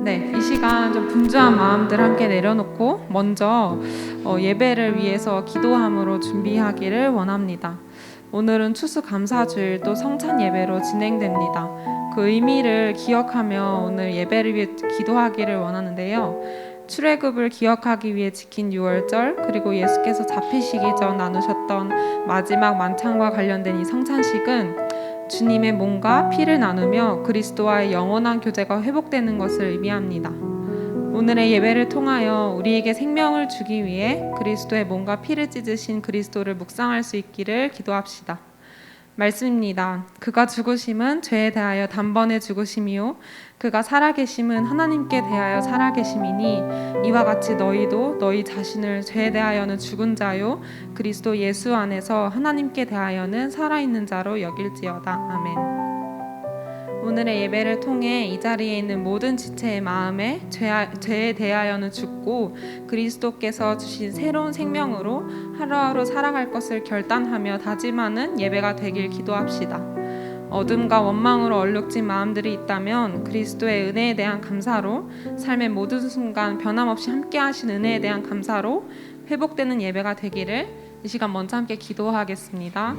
네, 이 시간 좀 분주한 마음들 함께 내려놓고 먼저 예배를 위해서 기도함으로 준비하기를 원합니다. 오늘은 추수감사주일 또 성찬 예배로 진행됩니다. 그 의미를 기억하며 오늘 예배를 위해 기도하기를 원하는데요. 출애굽을 기억하기 위해 지킨 유월절, 그리고 예수께서 잡히시기 전 나누셨던 마지막 만찬과 관련된 이 성찬식은 주님의 몸과 피를 나누며 그리스도와의 영원한 교제가 회복되는 것을 의미합니다. 오늘의 예배를 통하여 우리에게 생명을 주기 위해 그리스도의 몸과 피를 찢으신 그리스도를 묵상할 수 있기를 기도합시다. 말씀입니다. 그가 죽으심은 죄에 대하여 단번에 죽으심이요 그가 살아계심은 하나님께 대하여 살아계심이니 이와 같이 너희도 너희 자신을 죄에 대하여는 죽은 자요 그리스도 예수 안에서 하나님께 대하여는 살아있는 자로 여길지어다. 아멘. 오늘의 예배를 통해 이 자리에 있는 모든 지체의 마음에 죄에 대하여는 죽고 그리스도께서 주신 새로운 생명으로 하루하루 살아갈 것을 결단하며 다짐하는 예배가 되길 기도합시다. 어둠과 원망으로 얼룩진 마음들이 있다면 그리스도의 은혜에 대한 감사로, 삶의 모든 순간 변함없이 함께 하신 은혜에 대한 감사로 회복되는 예배가 되기를 이 시간 먼저 함께 기도하겠습니다.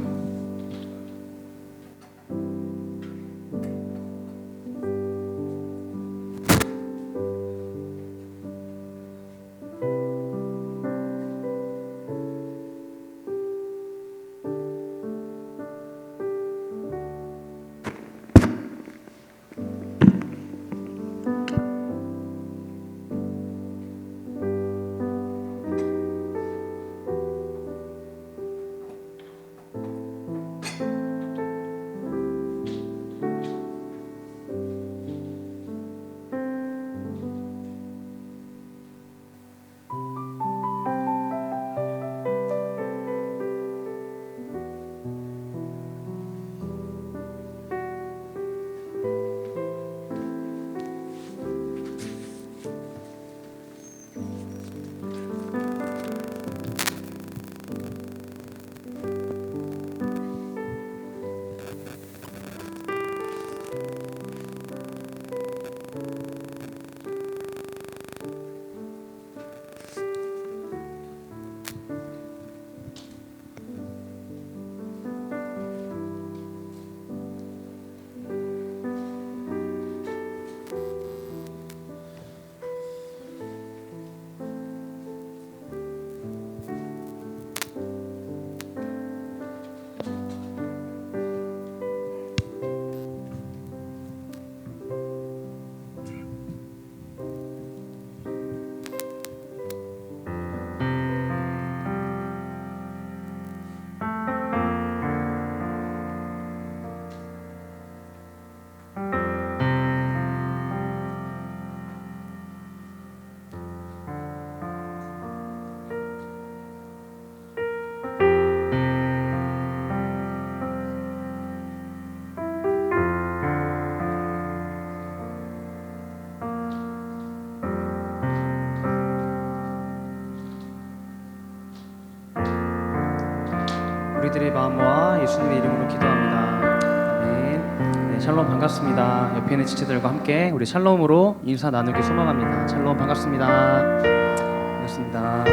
우리들의 마음과 예수님의 이름으로 기도합니다. 아멘. 네, 샬롬 반갑습니다. 옆에 있는 지체들과 함께 우리 샬롬으로 인사 나누기 소망합니다. 샬롬 반갑습니다. 반갑습니다.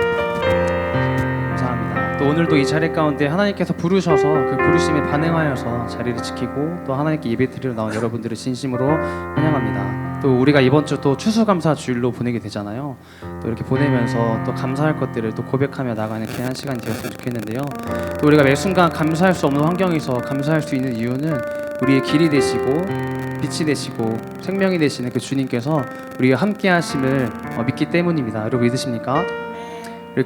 감사합니다. 또 오늘도 이 자리 가운데 하나님께서 부르셔서 그 부르심에 반응하여서 자리를 지키고 또 하나님께 예배드리러 나온 여러분들을 진심으로 환영합니다. 또 우리가 이번 주 또 추수감사 주일로 보내게 되잖아요. 또 이렇게 보내면서 또 감사할 것들을 또 고백하며 나가는 귀한 시간이 되었으면 좋겠는데요. 또 우리가 매 순간 감사할 수 없는 환경에서 감사할 수 있는 이유는 우리의 길이 되시고 빛이 되시고 생명이 되시는 그 주님께서 우리와 함께 하심을 믿기 때문입니다. 여러분 믿으십니까?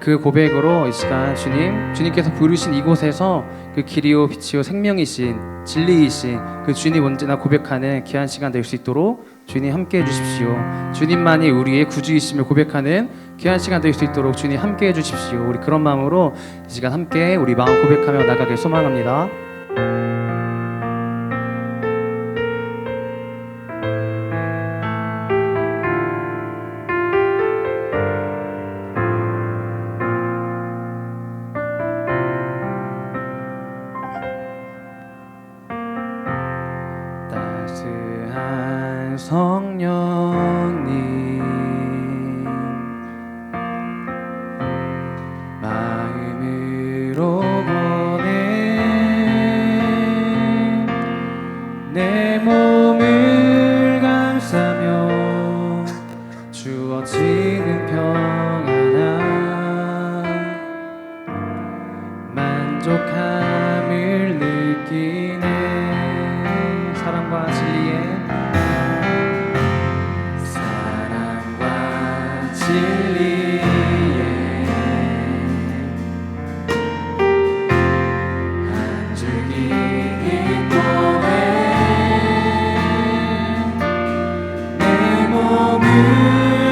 그 고백으로 이 시간 주님께서 부르신 이곳에서 그 길이요 빛이요 생명이신 진리이신 그 주님 언제나 고백하는 귀한 시간 될 수 있도록 주님 함께 해주십시오. 주님만이 우리의 구주이심을 고백하는 귀한 시간 될 수 있도록 주님 함께 해주십시오. 우리 그런 마음으로 이 시간 함께 우리 마음 고백하며 나가길 소망합니다. 성령님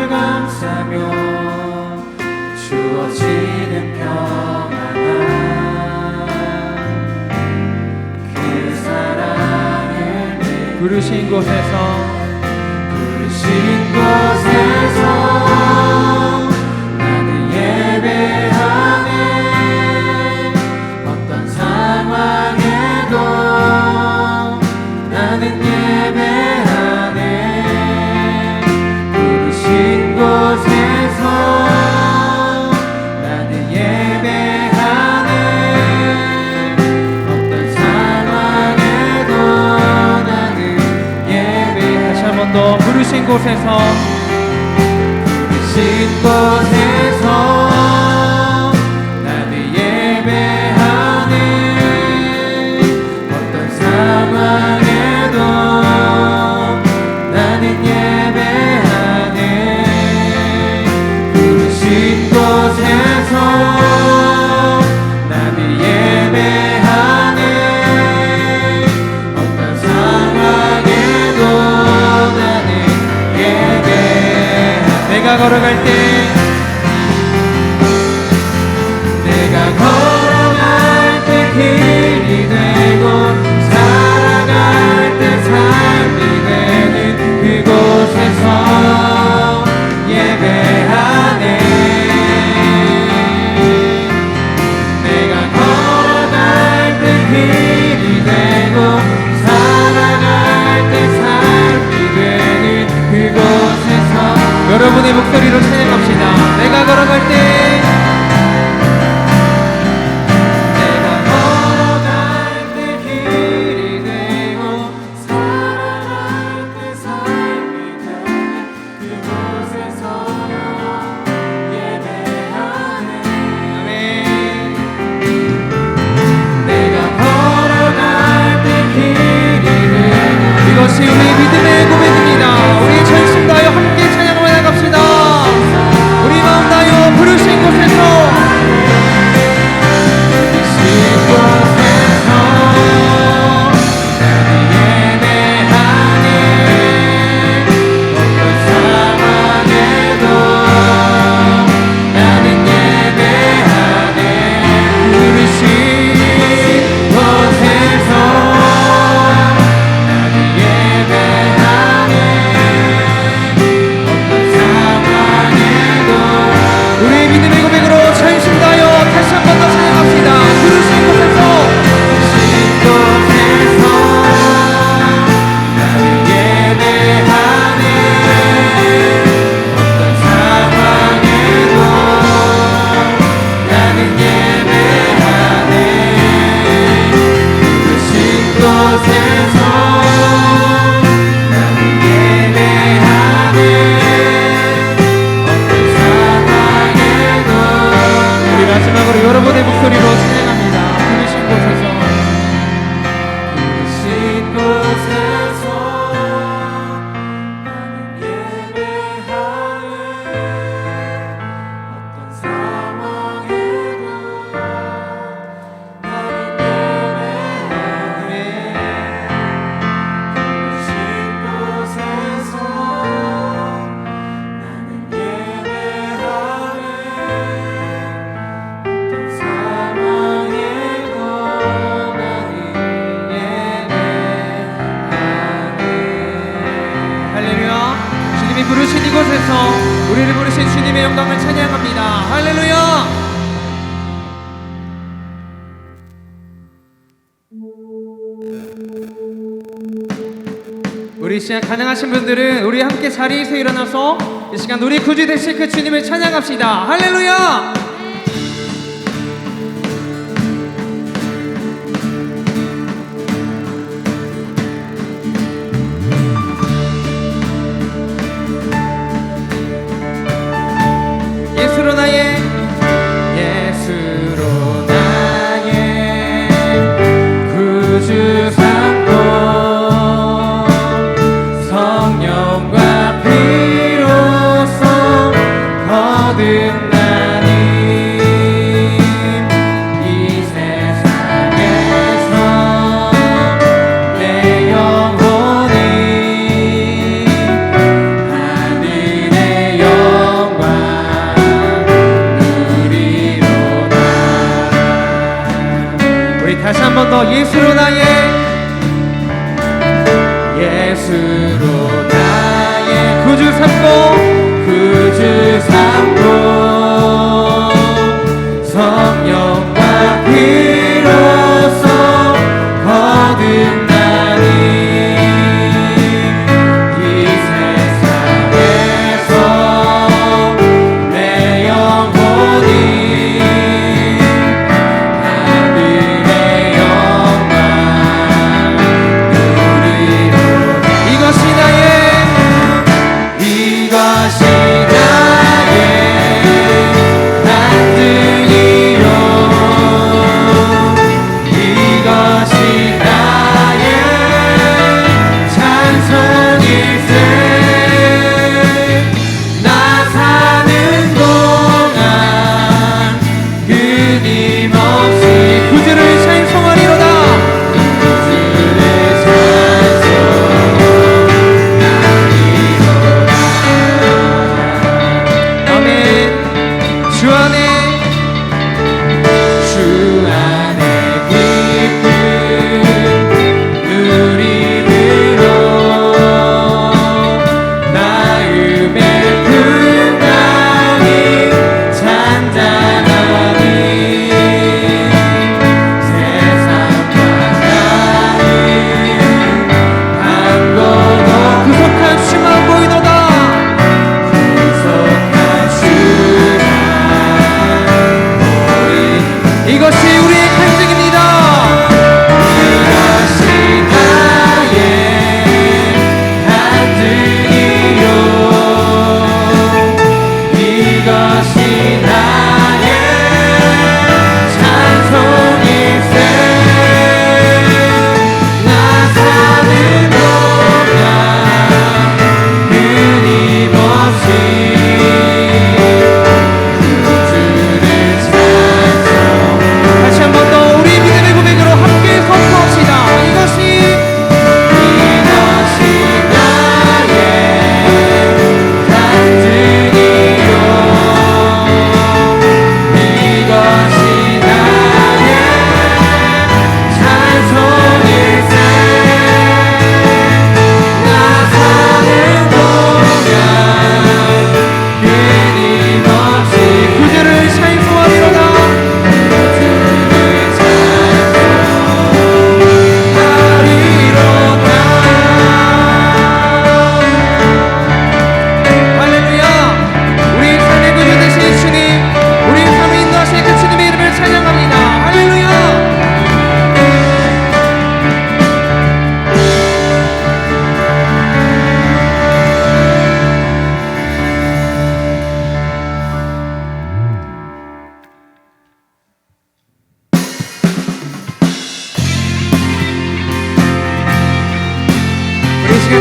감사며 주어지는 평안함 그 사랑을 부르신 곳에서 나는 예배하네 어떤 상황에도 나는 예배하네 부르신 곳에서 나는 예배하네 어떤 상황에도 나는 예배 다시 한 번 더 부르신 곳에서 나는 예배하네 어떤 상황에도 나는 예배하네 부르신 곳에서 나는 예배하네 어떤 상황에도 나는 예배하네 내가 걸어갈 때 길이 되고 살아갈 때 삶이 되는 그곳에서 예배하네 내가 걸어갈 때 길이 되고 살아갈 때 삶이 되는 그곳에서 여러분의 목소리로 찬양합시다. 내가 걸어갈 때 이것이 우리의 믿음의 고백입니다. 우리의 전심 다하여 함께 찬양을 나갑시다. 우리 마음 다하여 부르신 곳에서 나는 예배하네 어떤 상황에도 나는 예배하네 부르신 곳에서 여러분의 목소리로 찬양합니다. 부르신 곳에서 나는 예배하네 어떤 상황에도 나는 예배하네 부르신 곳에서 나는 예배하네 주님이 부르신 이곳에서 우리를 부르신 주님의 영광을 찬양합니다. 할렐루야. 우리 이 시간 가능하신 분들은 우리 함께 자리에서 일어나서 이 시간 우리 구주 되실 그 주님을 찬양합시다. 할렐루야. 예수로 나의 구주 삼고 성령과 피로써 거듭나니 더 예수로 나의 구주 삼고 성령과 피로써 거듭나니 이 세상에서 내 영혼이 하늘의 영광 누리로다. 이것이 나의 반등이요 이것이 나의 찬송일세. 나 사는 동안 끊임없이 구주를 찬송하리로다. 구주를 찬송하리로다. 아멘. 주 안에 기쁨 누림으로 마음의 풍랑이 잔잔하니 세상과 나는 한곳도 구속한 주만 보이도다. 이것이 우리의 간증입니다. 이것이 나의 간증이요 이것이 나의 찬송일세. 나 사는 동안 끊임없이 다시 한 번 더 우리 믿음의 고백으로 함께 선포합시다. 이것이 나의 간증이요 이것이 나의 찬송일세. 나 사는 동안 끊임없이 구주를 찬송하리로다.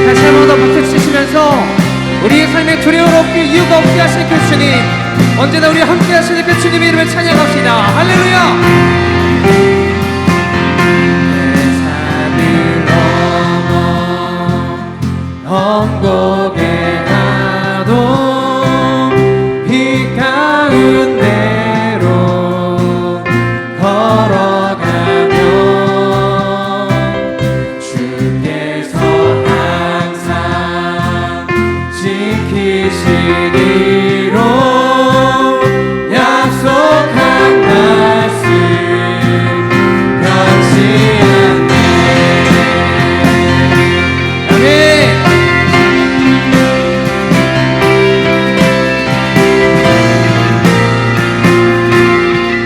다시 한 번 더 박수 치시면서 우리의 삶에 두려움 없게 이유가 없게 하시는 그 주님, 언제나 우리 함께 하시는 그 주님의 이름을 찬양합시다. 할렐루야. 내 산을 넘어 언곡에 가도 빛 가운데로 걸어가면 주께서 지키시리로 약속한 말씀 변치 않네. 아멘.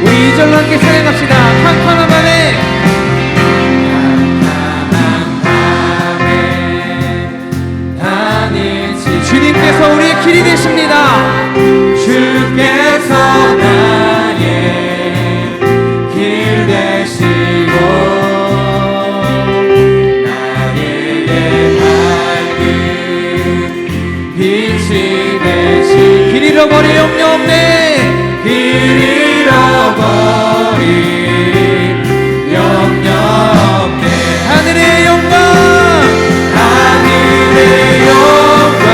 우리 2절로 함께 찬양합시다. 캄캄한 밤에 주님께서 우리의 길이 되십니다. 주께서 나의 길 되시고 나에게 밝은 빛이 되시. 길 잃어버릴 염려 없네. 길 잃어버릴 염려 없네. 하늘의 영광 하늘의 영광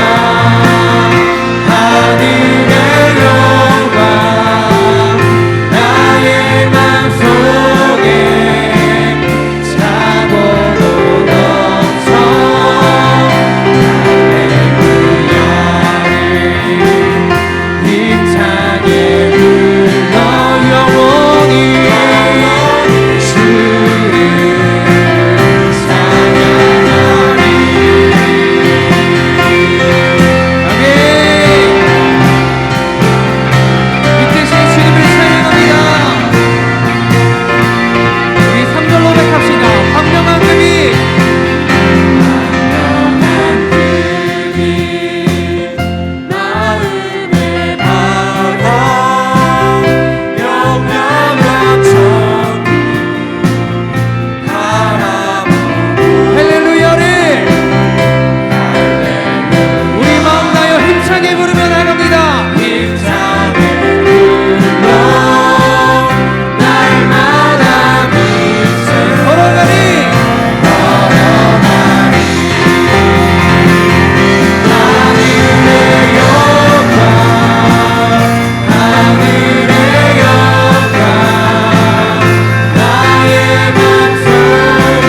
하늘의 영광 나의 맘속에 힘차게 부르며 나갑니다. 힘차게 불러 날마다 빛을 걸어가리 하늘의 영광 하늘의 영광 나의 맘속에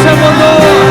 차고 넘쳐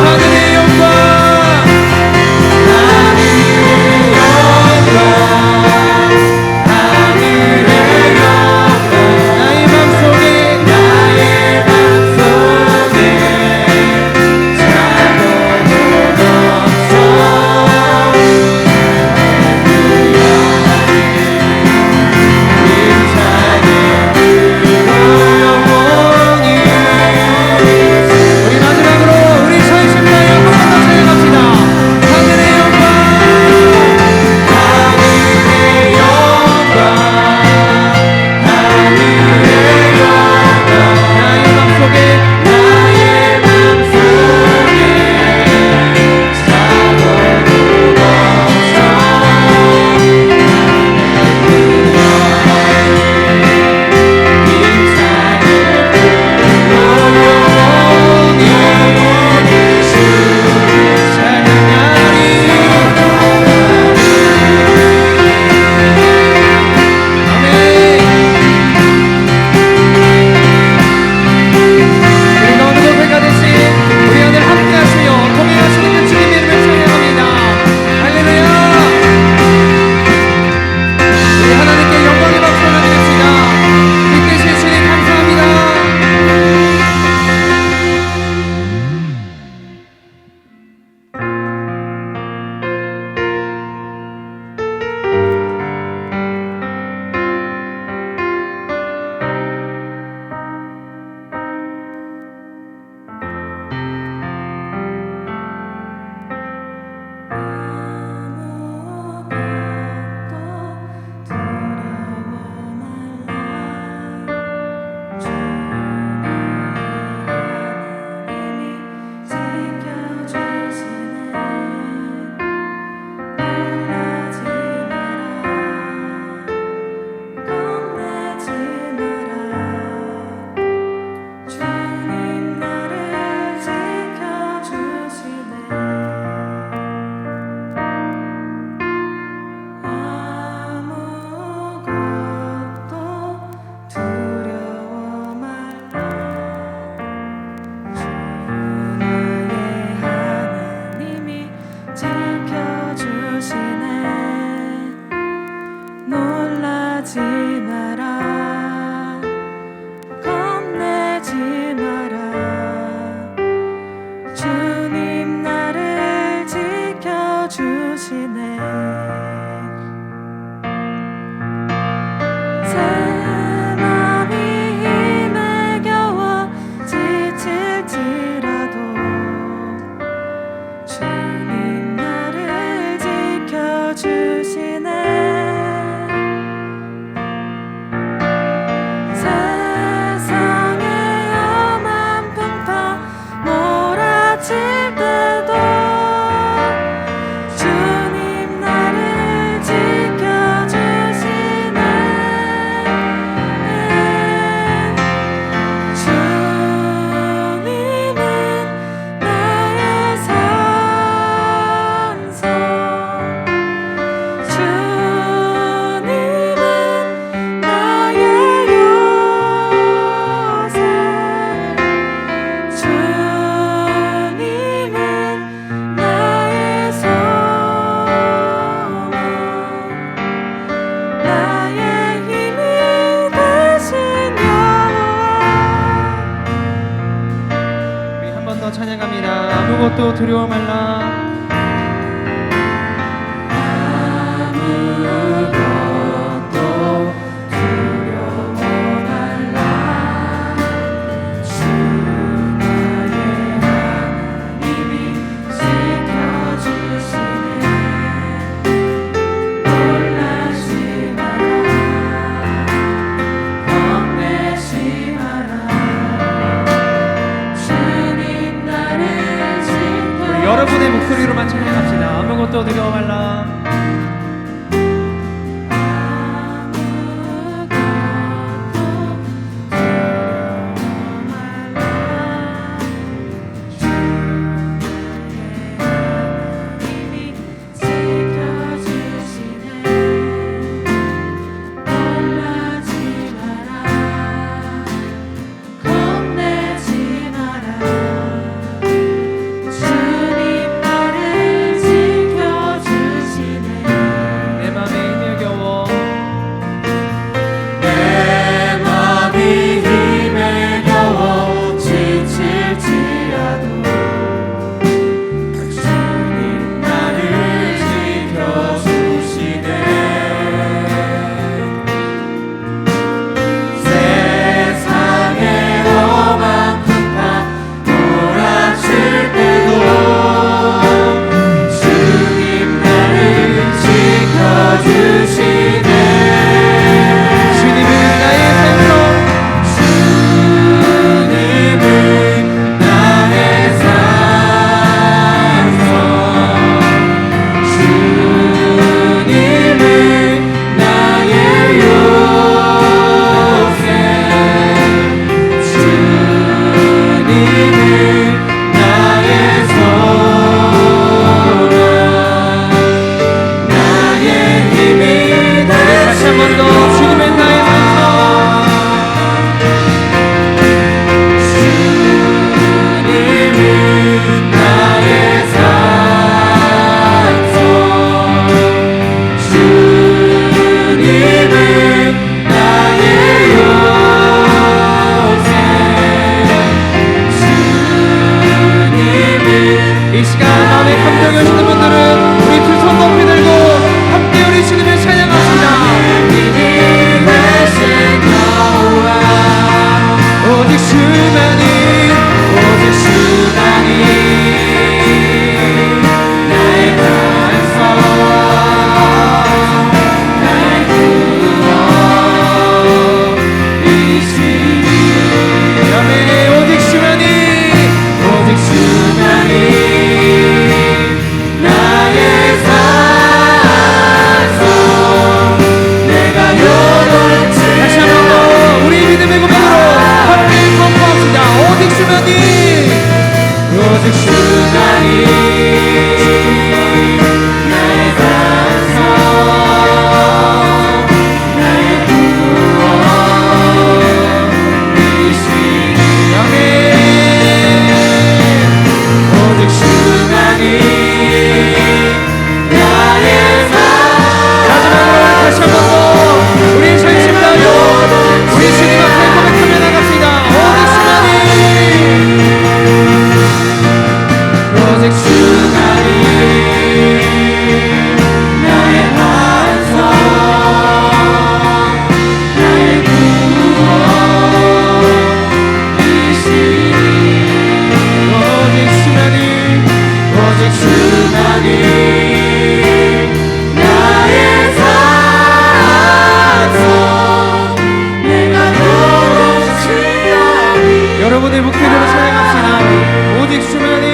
아무것도 두려워 말라. 아무것도 두려워 말라. 주 나의 하나님이 지켜주 찬양합시다. 아무것도 두려워 말라. 이 시간 마음에 감동이 오시는 분들은 우리 두 손 높이 들고 함께 우리 주님을 찬양합시다. 오직 수만이 오직 수만이 나의 반석 나의 구원이시니 아멘. 오직 수만이 오직 수만이 오직 수만이 나의 반석 나의 구원이시니 아멘. 오직 수만이 나의 마지막으로 다시 한 번 더 우리 전심 다하여 우리 주님 앞에 고백하며 나갑시다. 오직 수만이 나의 반석 나의 구원이시니 오직 수만이 오직 수만이 나의 반석 내가 너를 취하리. 여러분의 목소리로 찬양합시다. 오직 수만이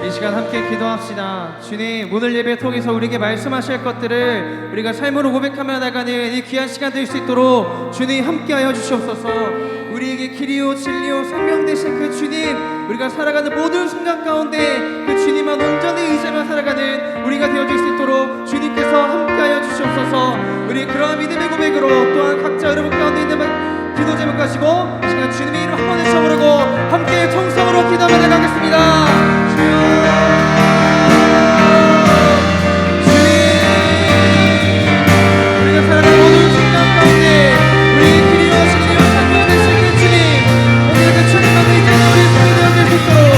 이 시간 함께 기도합시다. 주님, 오늘 예배 통해서 우리에게 말씀하실 것들을 우리가 삶으로 고백하며 나가는 이 귀한 시간 될 수 있도록 주님 함께하여 주시옵소서. 우리에게 길이요 진리요 생명 되신 그 주님, 우리가 살아가는 모든 순간 가운데 그 주님만 온전히 의지하며 살아가는 우리가 되어질 수 있도록 주님께서 함께하여 주시옵소서. 우리 그러한 믿음의 고백으로 또한 각자 여러분 가운데 있는 기도 제목 가지고 이 시간 주님의 이름 한 번 외쳐 부르고 함께 정성으로 기도하며 나가겠습니다. 우리 길이와 진리와 생명 되신 그 주님, 오늘 그 주님만 의지하는 우리 삶이 되어질 수 있도록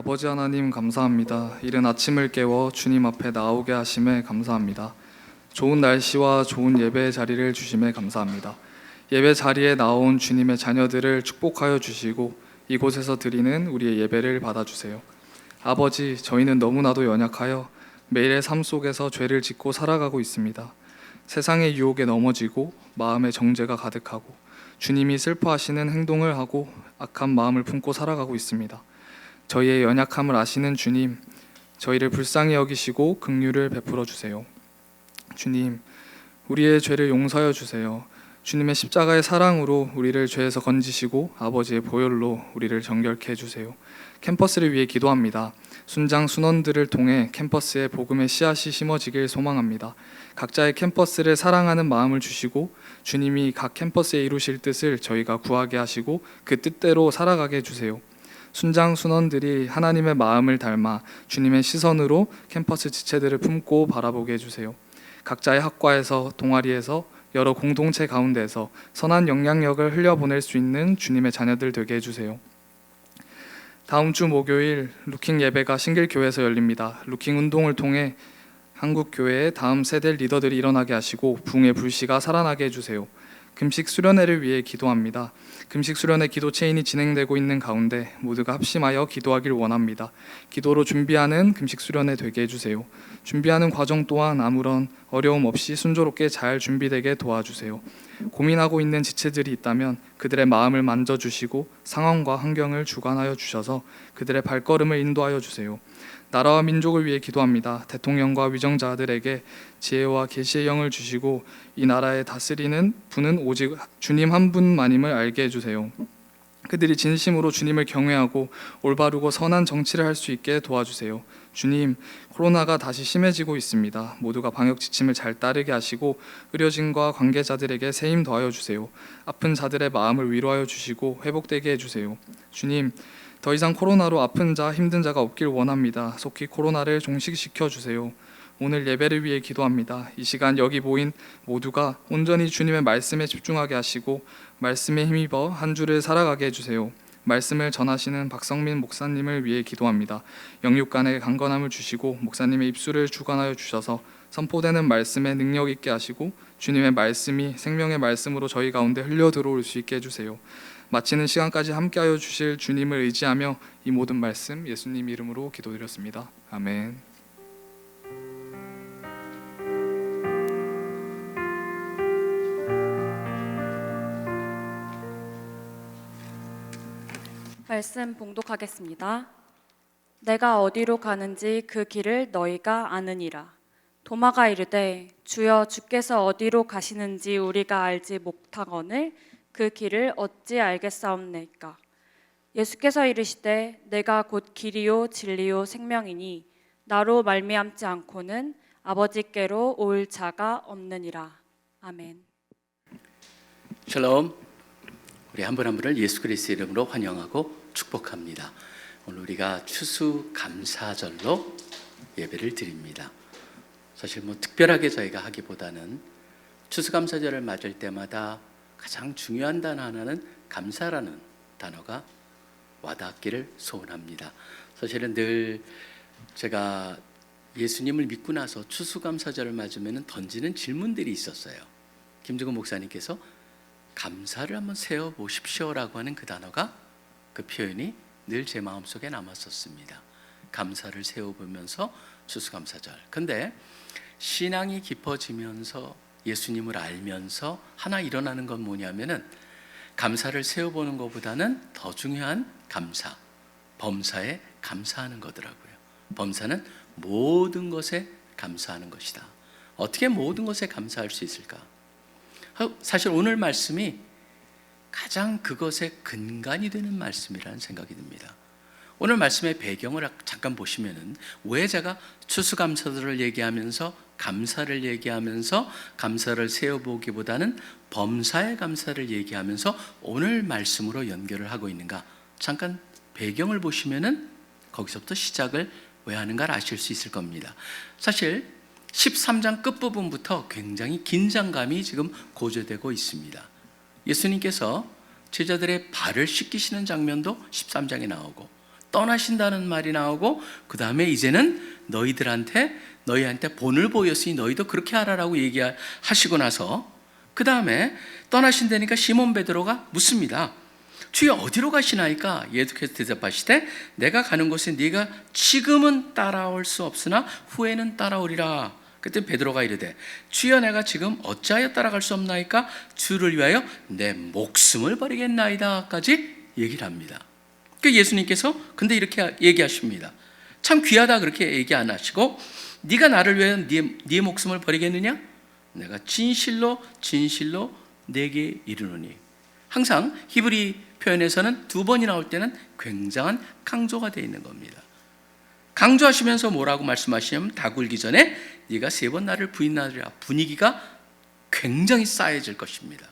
아버지 하나님 감사합니다. 이른 아침을 깨워 주님 앞에 나오게 하심에 감사합니다. 좋은 날씨와 좋은 예배 자리를 주심에 감사합니다. 예배 자리에 나온 주님의 자녀들을 축복하여 주시고 이곳에서 드리는 우리의 예배를 받아주세요. 아버지, 저희는 너무나도 연약하여 매일의 삶 속에서 죄를 짓고 살아가고 있습니다. 세상의 유혹에 넘어지고 마음의 정죄가 가득하고 주님이 슬퍼하시는 행동을 하고 악한 마음을 품고 살아가고 있습니다. 저희의 연약함을 아시는 주님, 저희를 불쌍히 여기시고 긍휼을 베풀어 주세요. 주님, 우리의 죄를 용서하여 주세요. 주님의 십자가의 사랑으로 우리를 죄에서 건지시고 아버지의 보혈로 우리를 정결케 해주세요. 캠퍼스를 위해 기도합니다. 순장 순원들을 통해 캠퍼스에 복음의 씨앗이 심어지길 소망합니다. 각자의 캠퍼스를 사랑하는 마음을 주시고 주님이 각 캠퍼스에 이루실 뜻을 저희가 구하게 하시고 그 뜻대로 살아가게 해주세요. 순장 순원들이 하나님의 마음을 닮아 주님의 시선으로 캠퍼스 지체들을 품고 바라보게 해주세요. 각자의 학과에서 동아리에서 여러 공동체 가운데서 선한 영향력을 흘려보낼 수 있는 주님의 자녀들 되게 해주세요. 다음 주 목요일 루킹 예배가 신길교회에서 열립니다. 루킹 운동을 통해 한국 교회의 다음 세대 리더들이 일어나게 하시고 붕의 불씨가 살아나게 해주세요. 금식 수련회를 위해 기도합니다. 금식 수련회 기도 체인이 진행되고 있는 가운데 모두가 합심하여 기도하길 원합니다. 기도로 준비하는 금식 수련회 되게 해주세요. 준비하는 과정 또한 아무런 어려움 없이 순조롭게 잘 준비되게 도와주세요. 고민하고 있는 지체들이 있다면 그들의 마음을 만져주시고 상황과 환경을 주관하여 주셔서 그들의 발걸음을 인도하여 주세요. 나라와 민족을 위해 기도합니다. 대통령과 위정자들에게 지혜와 계시의 영을 주시고 이 나라에 다스리는 분은 오직 주님 한 분만임을 알게 해주세요. 그들이 진심으로 주님을 경외하고 올바르고 선한 정치를 할 수 있게 도와주세요. 주님, 코로나가 다시 심해지고 있습니다. 모두가 방역 지침을 잘 따르게 하시고 의료진과 관계자들에게 새 힘 더하여 주세요. 아픈 자들의 마음을 위로하여 주시고 회복되게 해주세요. 주님, 더 이상 코로나로 아픈 자, 힘든 자가 없길 원합니다. 속히 코로나를 종식시켜 주세요. 오늘 예배를 위해 기도합니다. 이 시간 여기 모인 모두가 온전히 주님의 말씀에 집중하게 하시고 말씀에 힘입어 한 주를 살아가게 해주세요. 말씀을 전하시는 박성민 목사님을 위해 기도합니다. 영육간의 강건함을 주시고 목사님의 입술을 주관하여 주셔서 선포되는 말씀에 능력 있게 하시고 주님의 말씀이 생명의 말씀으로 저희 가운데 흘려 들어올 수 있게 해주세요. 마치는 시간까지 함께하여 주실 주님을 의지하며 이 모든 말씀 예수님 이름으로 기도드렸습니다. 아멘. 말씀 봉독하겠습니다. 내가 어디로 가는지 그 길을 너희가 아느니라. 도마가 이르되 주여 주께서 어디로 가시는지 우리가 알지 못하거늘 그 길을 어찌 알겠사옵나이까. 예수께서 이르시되 내가 곧 길이요 진리요 생명이니 나로 말미암지 않고는 아버지께로 올 자가 없느니라. 아멘. 샬롬. 우리 한 분 한 분을 예수 그리스도의 이름으로 환영하고 축복합니다. 오늘 우리가 추수감사절로 예배를 드립니다. 사실 특별하게 저희가 하기보다는 추수감사절을 맞을 때마다 가장 중요한 단어 하나는 감사라는 단어가 와닿기를 소원합니다. 사실은 늘 제가 예수님을 믿고 나서 추수감사절을 맞으면 던지는 질문들이 있었어요. 김주근 목사님께서 감사를 한번 세워보십시오라고 하는 그 단어가, 그 표현이 늘 제 마음속에 남았었습니다. 감사를 세워보면서 추수감사절. 근데 신앙이 깊어지면서 예수님을 알면서 하나 일어나는 건 뭐냐면은 감사를 세워보는 것보다는 더 중요한 감사, 범사에 감사하는 거더라고요. 범사는 모든 것에 감사하는 것이다. 어떻게 모든 것에 감사할 수 있을까? 사실 오늘 말씀이 가장 그것의 근간이 되는 말씀이라는 생각이 듭니다. 오늘 말씀의 배경을 잠깐 보시면은 왜 제가 추수감사절을 얘기하면서 감사를 얘기하면서 감사를 세워보기보다는 범사의 감사를 얘기하면서 오늘 말씀으로 연결을 하고 있는가? 잠깐 배경을 보시면은 거기서부터 시작을 왜 하는가를 아실 수 있을 겁니다. 사실 13장 끝부분부터 굉장히 긴장감이 지금 고조되고 있습니다. 예수님께서 제자들의 발을 씻기시는 장면도 13장에 나오고 떠나신다는 말이 나오고 그 다음에 이제는 너희한테 본을 보였으니 너희도 그렇게 하라라고 얘기하시고 나서 그 다음에 떠나신다니까 시몬 베드로가 묻습니다. 주여 어디로 가시나이까? 예수께서 대답하시되 내가 가는 곳에 네가 지금은 따라올 수 없으나 후에는 따라오리라. 그때 베드로가 이르되 주여 내가 지금 어찌하여 따라갈 수 없나이까? 주를 위하여 내 목숨을 버리겠나이다까지 얘기를 합니다. 그 예수님께서 근데 이렇게 얘기하십니다. 참 귀하다 그렇게 얘기 안 하시고 네가 나를 위하여 네 목숨을 버리겠느냐? 내가 진실로 내게 이르노니. 항상 히브리 표현에서는 두 번이 나올 때는 굉장한 강조가 되어 있는 겁니다. 강조하시면서 뭐라고 말씀하시냐면 다 굴기 전에 네가 3번 나를 부인하리라. 분위기가 굉장히 싸해질 것입니다.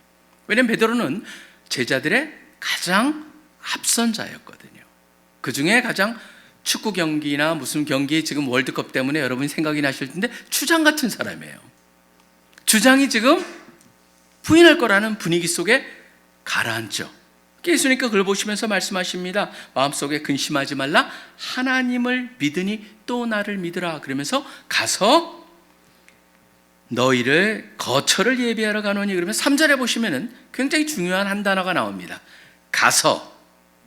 왜냐하면 베드로는 제자들의 가장 앞선 자였거든요. 그 중에 가장 축구 경기나 무슨 경기 지금 월드컵 때문에 여러분이 생각이 나실 텐데 주장 같은 사람이에요. 주장이 지금 부인할 거라는 분위기 속에 가라앉죠. 예수님께서 그걸 보시면서 말씀하십니다. 마음속에 근심하지 말라. 하나님을 믿으니 또 나를 믿으라. 그러면서 가서 너희를 거처를 예비하러 가노니. 그러면 3절에 보시면은 굉장히 중요한 한 단어가 나옵니다. 가서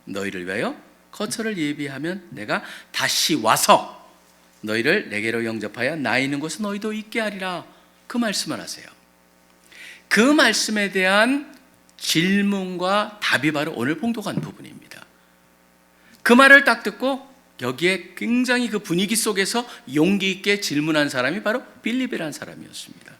너희를 위하여 거처를 예비하면 내가 다시 와서 너희를 내게로 영접하여 나 있는 곳에 너희도 있게 하리라. 그 말씀을 하세요. 그 말씀에 대한 질문과 답이 바로 오늘 봉독한 부분입니다. 그 말을 딱 듣고 여기에 굉장히 그 분위기 속에서 용기 있게 질문한 사람이 바로 빌립이라는 사람이었습니다.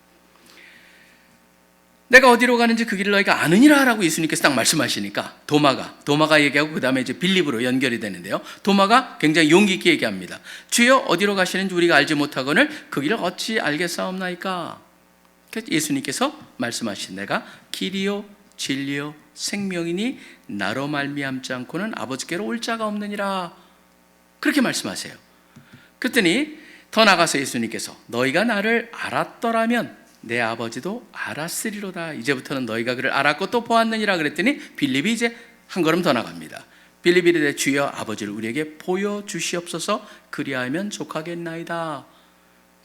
내가 어디로 가는지 그 길을 너희가 아느니라 라고 예수님께서 딱 말씀하시니까 도마가 얘기하고 그 다음에 이제 빌립으로 연결이 되는데요. 도마가 굉장히 용기 있게 얘기합니다. 주여 어디로 가시는지 우리가 알지 못하거늘 그 길을 어찌 알겠사옵나이까? 예수님께서 말씀하신 내가 길이요 진리요 생명이니 나로 말미암지 않고는 아버지께로 올 자가 없느니라. 그렇게 말씀하세요. 그랬더니 더 나가서 예수님께서 너희가 나를 알았더라면 내 아버지도 알았으리로다. 이제부터는 너희가 그를 알았고 또 보았느니라. 그랬더니 빌립이 이제 한 걸음 더 나갑니다. 빌립이 이르되 주여 아버지를 우리에게 보여주시옵소서 그리하면 족하겠나이다.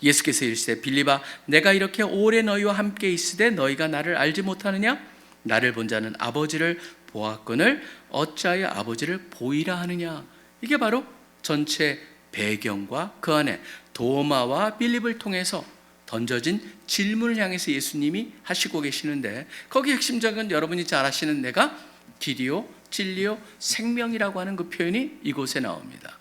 예수께서 이르시되 빌립아 내가 이렇게 오래 너희와 함께 있으되 너희가 나를 알지 못하느냐? 나를 본 자는 아버지를 보았거늘 어찌하여 아버지를 보이라 하느냐. 이게 바로 전체 배경과 그 안에 도마와 빌립을 통해서 던져진 질문을 향해서 예수님이 하시고 계시는데 거기 핵심적인 여러분이 잘 아시는 내가 길이요 진리요 생명이라고 하는 그 표현이 이곳에 나옵니다.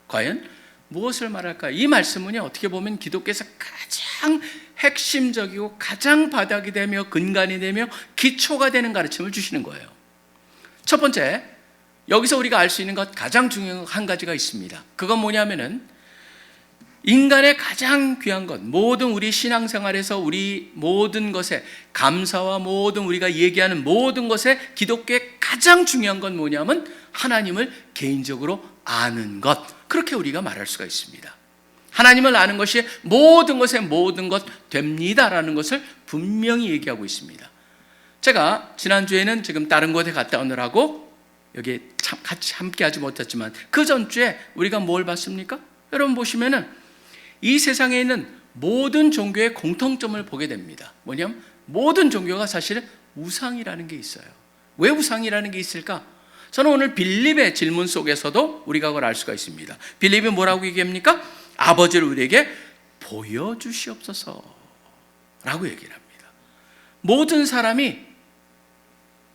과연 무엇을 말할까? 이 말씀은요 어떻게 보면 기독교에서 가장 핵심적이고 가장 바닥이 되며 근간이 되며 기초가 되는 가르침을 주시는 거예요. 첫 번째, 여기서 우리가 알 수 있는 것 가장 중요한 한 가지가 있습니다. 그건 뭐냐면은 인간의 가장 귀한 것, 모든 우리 신앙생활에서 우리 모든 것에 감사와 모든 우리가 얘기하는 모든 것에 기독교의 가장 중요한 건 뭐냐면 하나님을 개인적으로 아는 것. 그렇게 우리가 말할 수가 있습니다. 하나님을 아는 것이 모든 것의 모든 것 됩니다라는 것을 분명히 얘기하고 있습니다. 제가 지난주에는 지금 다른 곳에 갔다 오느라고 여기 같이 함께 하지 못했지만 그 전주에 우리가 뭘 봤습니까? 여러분 보시면은 이 세상에 있는 모든 종교의 공통점을 보게 됩니다. 뭐냐면 모든 종교가 사실은 우상이라는 게 있어요. 왜 우상이라는 게 있을까? 저는 오늘 빌립의 질문 속에서도 우리가 그걸 알 수가 있습니다. 빌립이 뭐라고 얘기합니까? 아버지를 우리에게 보여주시옵소서 라고 얘기를 합니다. 모든 사람이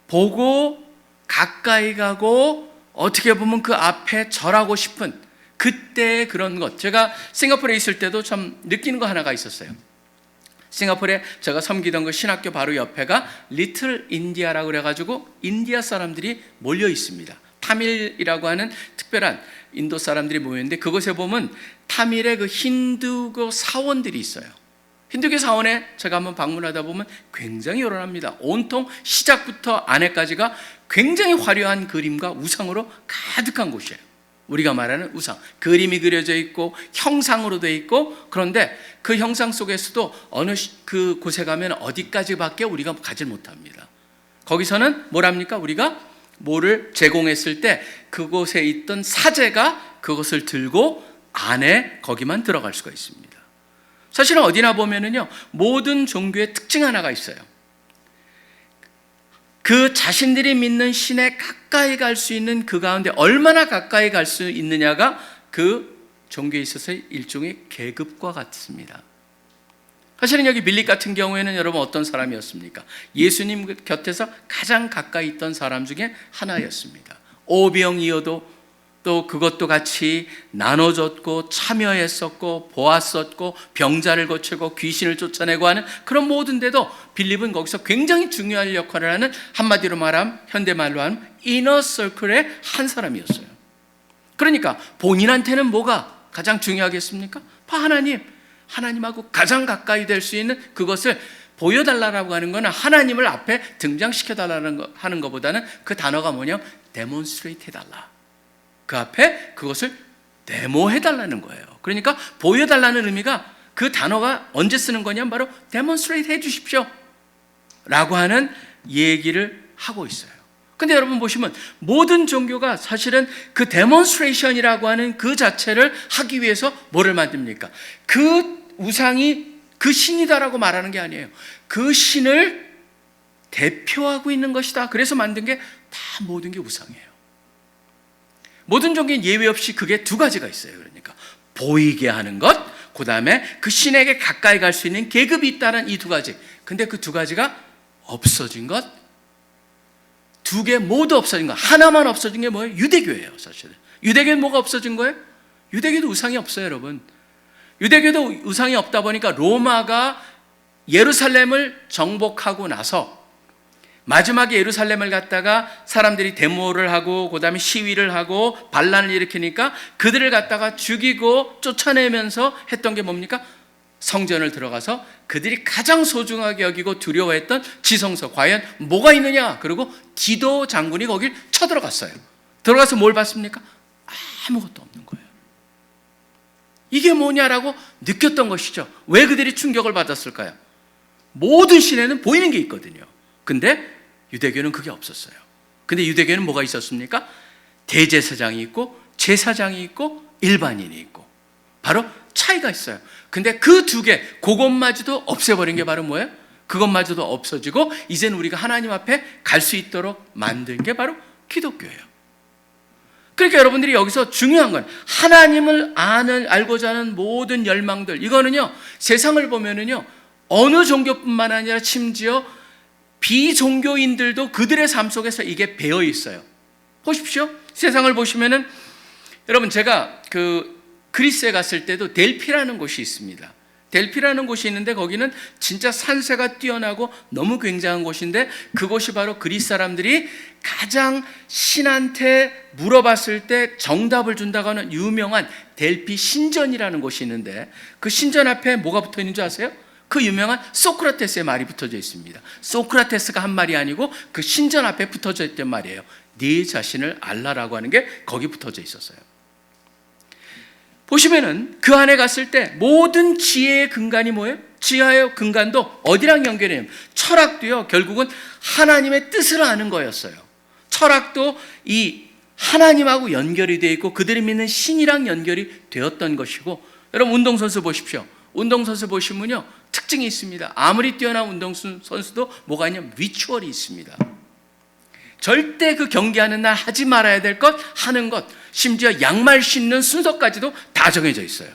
보고 가까이 가고 어떻게 보면 그 앞에 절하고 싶은 그때의 그런 것. 제가 싱가포르에 있을 때도 참 느끼는 거 하나가 있었어요. 싱가포르에 제가 섬기던 그 신학교 바로 옆에가 리틀 인디아라고 그래가지고 인디아 사람들이 몰려 있습니다. 타밀이라고 하는 특별한 인도 사람들이 모였는데 그곳에 보면 타밀의 그 힌두교 사원들이 있어요. 힌두교 사원에 제가 한번 방문하다 보면 굉장히 요란합니다. 온통 시작부터 안에까지가 굉장히 화려한 그림과 우상으로 가득한 곳이에요. 우리가 말하는 우상, 그림이 그려져 있고 형상으로 되어 있고 그런데 그 형상 속에서도 어느 그 곳에 가면 어디까지밖에 우리가 가질 못합니다. 거기서는 뭐랍니까? 우리가 뭐를 제공했을 때 그곳에 있던 사제가 그것을 들고 안에 거기만 들어갈 수가 있습니다. 사실은 어디나 보면은요, 모든 종교의 특징 하나가 있어요. 그 자신들이 믿는 신에 가까이 갈 수 있는 그 가운데 얼마나 가까이 갈 수 있느냐가 그 종교에 있어서의 일종의 계급과 같습니다. 사실은 여기 빌립 같은 경우에는 여러분 어떤 사람이었습니까? 예수님 곁에서 가장 가까이 있던 사람 중에 하나였습니다. 오병이어도 또 그것도 같이 나눠줬고 참여했었고 보았었고 병자를 고치고 귀신을 쫓아내고 하는 그런 모든 데도 빌립은 거기서 굉장히 중요한 역할을 하는, 한마디로 말하면 현대말로 하면 이너 서클의 한 사람이었어요. 그러니까 본인한테는 뭐가 가장 중요하겠습니까? 하나님하고 가장 가까이 될 수 있는 그것을 보여달라고 하는 것은 하나님을 앞에 등장시켜달라는 하는 것보다는 그 단어가 뭐냐? 데몬스트레이트 해달라. 그 앞에 그것을 데모해달라는 거예요. 그러니까 보여달라는 의미가, 그 단어가 언제 쓰는 거냐면 바로 데몬스트레이트 해주십시오 라고 하는 얘기를 하고 있어요. 근데 여러분 보시면 모든 종교가 사실은 그 데몬스트레이션이라고 하는 그 자체를 하기 위해서 뭐를 만듭니까? 그 우상이 그 신이다라고 말하는 게 아니에요. 그 신을 대표하고 있는 것이다. 그래서 만든 게 다 모든 게 우상이에요. 모든 종교는 예외 없이 그게 두 가지가 있어요. 그러니까 보이게 하는 것, 그 다음에 그 신에게 가까이 갈 수 있는 계급이 있다는 이 두 가지. 근데 그 두 가지가 없어진 것, 두 개 모두 없어진 것, 하나만 없어진 게 뭐예요? 유대교예요. 사실은 유대교는 뭐가 없어진 거예요? 유대교도 우상이 없어요. 여러분, 유대교도 우상이 없다 보니까 로마가 예루살렘을 정복하고 나서 마지막에 예루살렘을 갖다가 사람들이 데모를 하고 그 다음에 시위를 하고 반란을 일으키니까 그들을 갖다가 죽이고 쫓아내면서 했던 게 뭡니까? 성전을 들어가서 그들이 가장 소중하게 여기고 두려워했던 지성소, 과연 뭐가 있느냐? 그리고 디도 장군이 거길 쳐들어갔어요. 들어가서 뭘 봤습니까? 아무것도 없는 거예요. 이게 뭐냐라고 느꼈던 것이죠. 왜 그들이 충격을 받았을까요? 모든 신에는 보이는 게 있거든요. 근데 유대교는 그게 없었어요. 근데 유대교는 뭐가 있었습니까? 대제사장이 있고 제사장이 있고 일반인이 있고, 바로 차이가 있어요. 근데 그 두 개, 그것마저도 없애버린 게 바로 뭐예요? 그것마저도 없어지고 이제는 우리가 하나님 앞에 갈 수 있도록 만든 게 바로 기독교예요. 그러니까 여러분들이 여기서 중요한 건 하나님을 알고자 하는 모든 열망들, 이거는요 세상을 보면은요 어느 종교뿐만 아니라 심지어 비종교인들도 그들의 삶 속에서 이게 배어 있어요. 보십시오. 세상을 보시면은 여러분, 제가 그리스에 갔을 때도 델피라는 곳이 있습니다. 델피라는 곳이 있는데 거기는 진짜 산세가 뛰어나고 너무 굉장한 곳인데, 그곳이 바로 그리스 사람들이 가장 신한테 물어봤을 때 정답을 준다고 하는 유명한 델피 신전이라는 곳이 있는데, 그 신전 앞에 뭐가 붙어 있는 줄 아세요? 그 유명한 소크라테스의 말이 붙어져 있습니다. 소크라테스가 한 말이 아니고 그 신전 앞에 붙어져 있던 말이에요. 네 자신을 알라라고 하는 게 거기 붙어져 있었어요. 보시면은 그 안에 갔을 때 모든 지혜의 근간이 뭐예요? 지혜의 근간도 어디랑 연결해요? 철학도요, 결국은 하나님의 뜻을 아는 거였어요. 철학도 이 하나님하고 연결이 되어 있고 그들이 믿는 신이랑 연결이 되었던 것이고, 여러분 운동선수 보십시오. 운동선수 보시면요 특징이 있습니다. 아무리 뛰어난 운동선수도 뭐가 있냐면 리추얼이 있습니다. 절대 그 경기하는 날 하지 말아야 될 것, 하는 것, 심지어 양말 신는 순서까지도 다 정해져 있어요.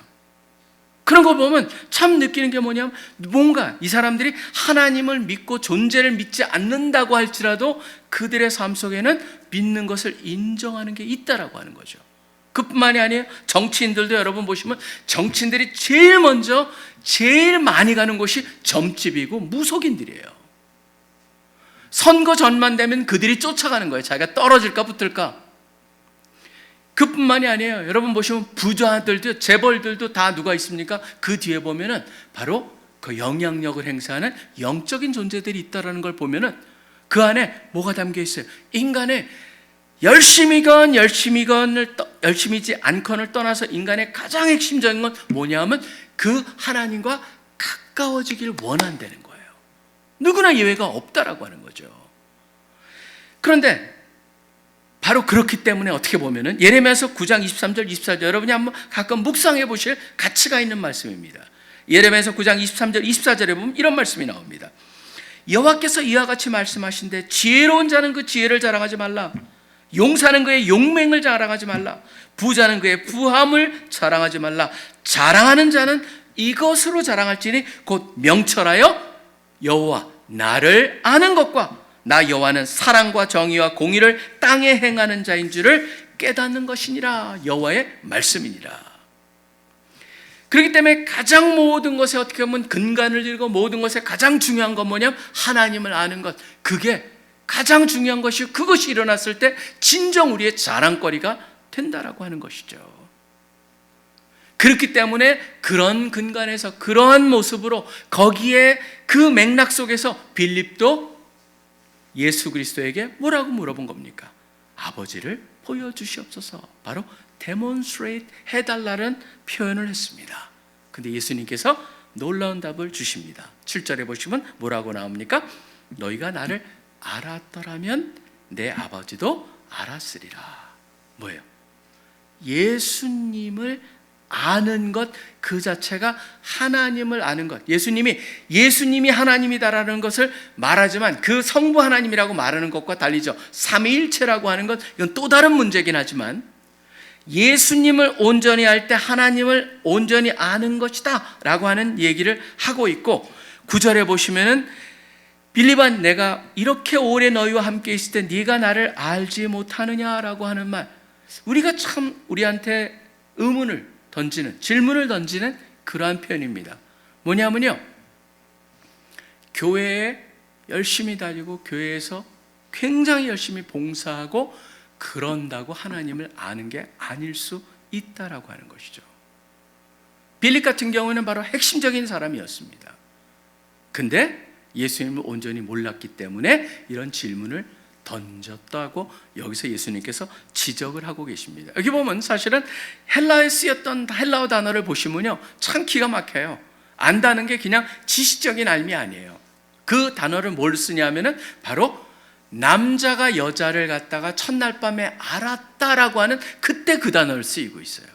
그런 거 보면 참 느끼는 게 뭐냐면, 뭔가 이 사람들이 하나님을 믿고 존재를 믿지 않는다고 할지라도 그들의 삶 속에는 믿는 것을 인정하는 게 있다라고 하는 거죠. 그뿐만이 아니에요. 정치인들도 여러분 보시면 정치인들이 제일 먼저 제일 많이 가는 곳이 점집이고 무속인들이에요. 선거 전만 되면 그들이 쫓아가는 거예요. 자기가 떨어질까 붙을까. 그뿐만이 아니에요. 여러분 보시면 부자들도 재벌들도 다 누가 있습니까? 그 뒤에 보면은 바로 그 영향력을 행사하는 영적인 존재들이 있다라는 걸 보면은 그 안에 뭐가 담겨 있어요? 인간의 열심이지 않건을 떠나서 인간의 가장 핵심적인 건 뭐냐면 그 하나님과 가까워지길 원한다는 거예요. 누구나 예외가 없다라고 하는 거죠. 그런데 바로 그렇기 때문에 어떻게 보면은 예레미야서 9장 23절 24절 여러분이 한번 가끔 묵상해 보실 가치가 있는 말씀입니다. 예레미야서 9장 23절 24절에 보면 이런 말씀이 나옵니다. 여호와께서 이와 같이 말씀하신데 지혜로운 자는 그 지혜를 자랑하지 말라. 용사는 그의 용맹을 자랑하지 말라. 부자는 그의 부함을 자랑하지 말라. 자랑하는 자는 이것으로 자랑할지니 곧 명철하여 여호와 나를 아는 것과 나 여호와는 사랑과 정의와 공의를 땅에 행하는 자인 줄을 깨닫는 것이니라. 여호와의 말씀이니라. 그렇기 때문에 가장 모든 것에 어떻게 보면 근간을 들고 모든 것에 가장 중요한 건 뭐냐면 하나님을 아는 것. 그게 가장 중요한 것이고 그것이 일어났을 때 진정 우리의 자랑거리가 된다라고 하는 것이죠. 그렇기 때문에 그런 근간에서 그러한 모습으로 거기에 그 맥락 속에서 빌립도 예수 그리스도에게 뭐라고 물어본 겁니까? 아버지를 보여주시옵소서. 바로 demonstrate 해달라는 표현을 했습니다. 근데 예수님께서 놀라운 답을 주십니다. 7절에 보시면 뭐라고 나옵니까? 너희가 나를 알았더라면 내 아버지도 알았으리라. 뭐예요? 예수님을 아는 것 그 자체가 하나님을 아는 것. 예수님이 하나님이다라는 것을 말하지만 그 성부 하나님이라고 말하는 것과 달리죠. 삼위일체라고 하는 것, 이건 또 다른 문제긴 하지만 예수님을 온전히 알 때 하나님을 온전히 아는 것이다 라고 하는 얘기를 하고 있고 9절에 보시면은 빌립아 내가 이렇게 오래 너희와 함께 있을 때 네가 나를 알지 못하느냐라고 하는 말. 우리가 참 우리한테 질문을 던지는 그러한 표현입니다. 뭐냐면요, 교회에 열심히 다니고 교회에서 굉장히 열심히 봉사하고 그런다고 하나님을 아는 게 아닐 수 있다라고 하는 것이죠. 빌립 같은 경우는 바로 핵심적인 사람이었습니다. 근데 예수님을 온전히 몰랐기 때문에 이런 질문을 던졌다고 여기서 예수님께서 지적을 하고 계십니다. 여기 보면 사실은 헬라에 쓰였던 헬라어 단어를 보시면요, 참 기가 막혀요. 안다는 게 그냥 지식적인 알미 아니에요. 그 단어를 뭘 쓰냐면은 바로 남자가 여자를 갖다가 첫날 밤에 알았다라고 하는 그때 그 단어를 쓰이고 있어요.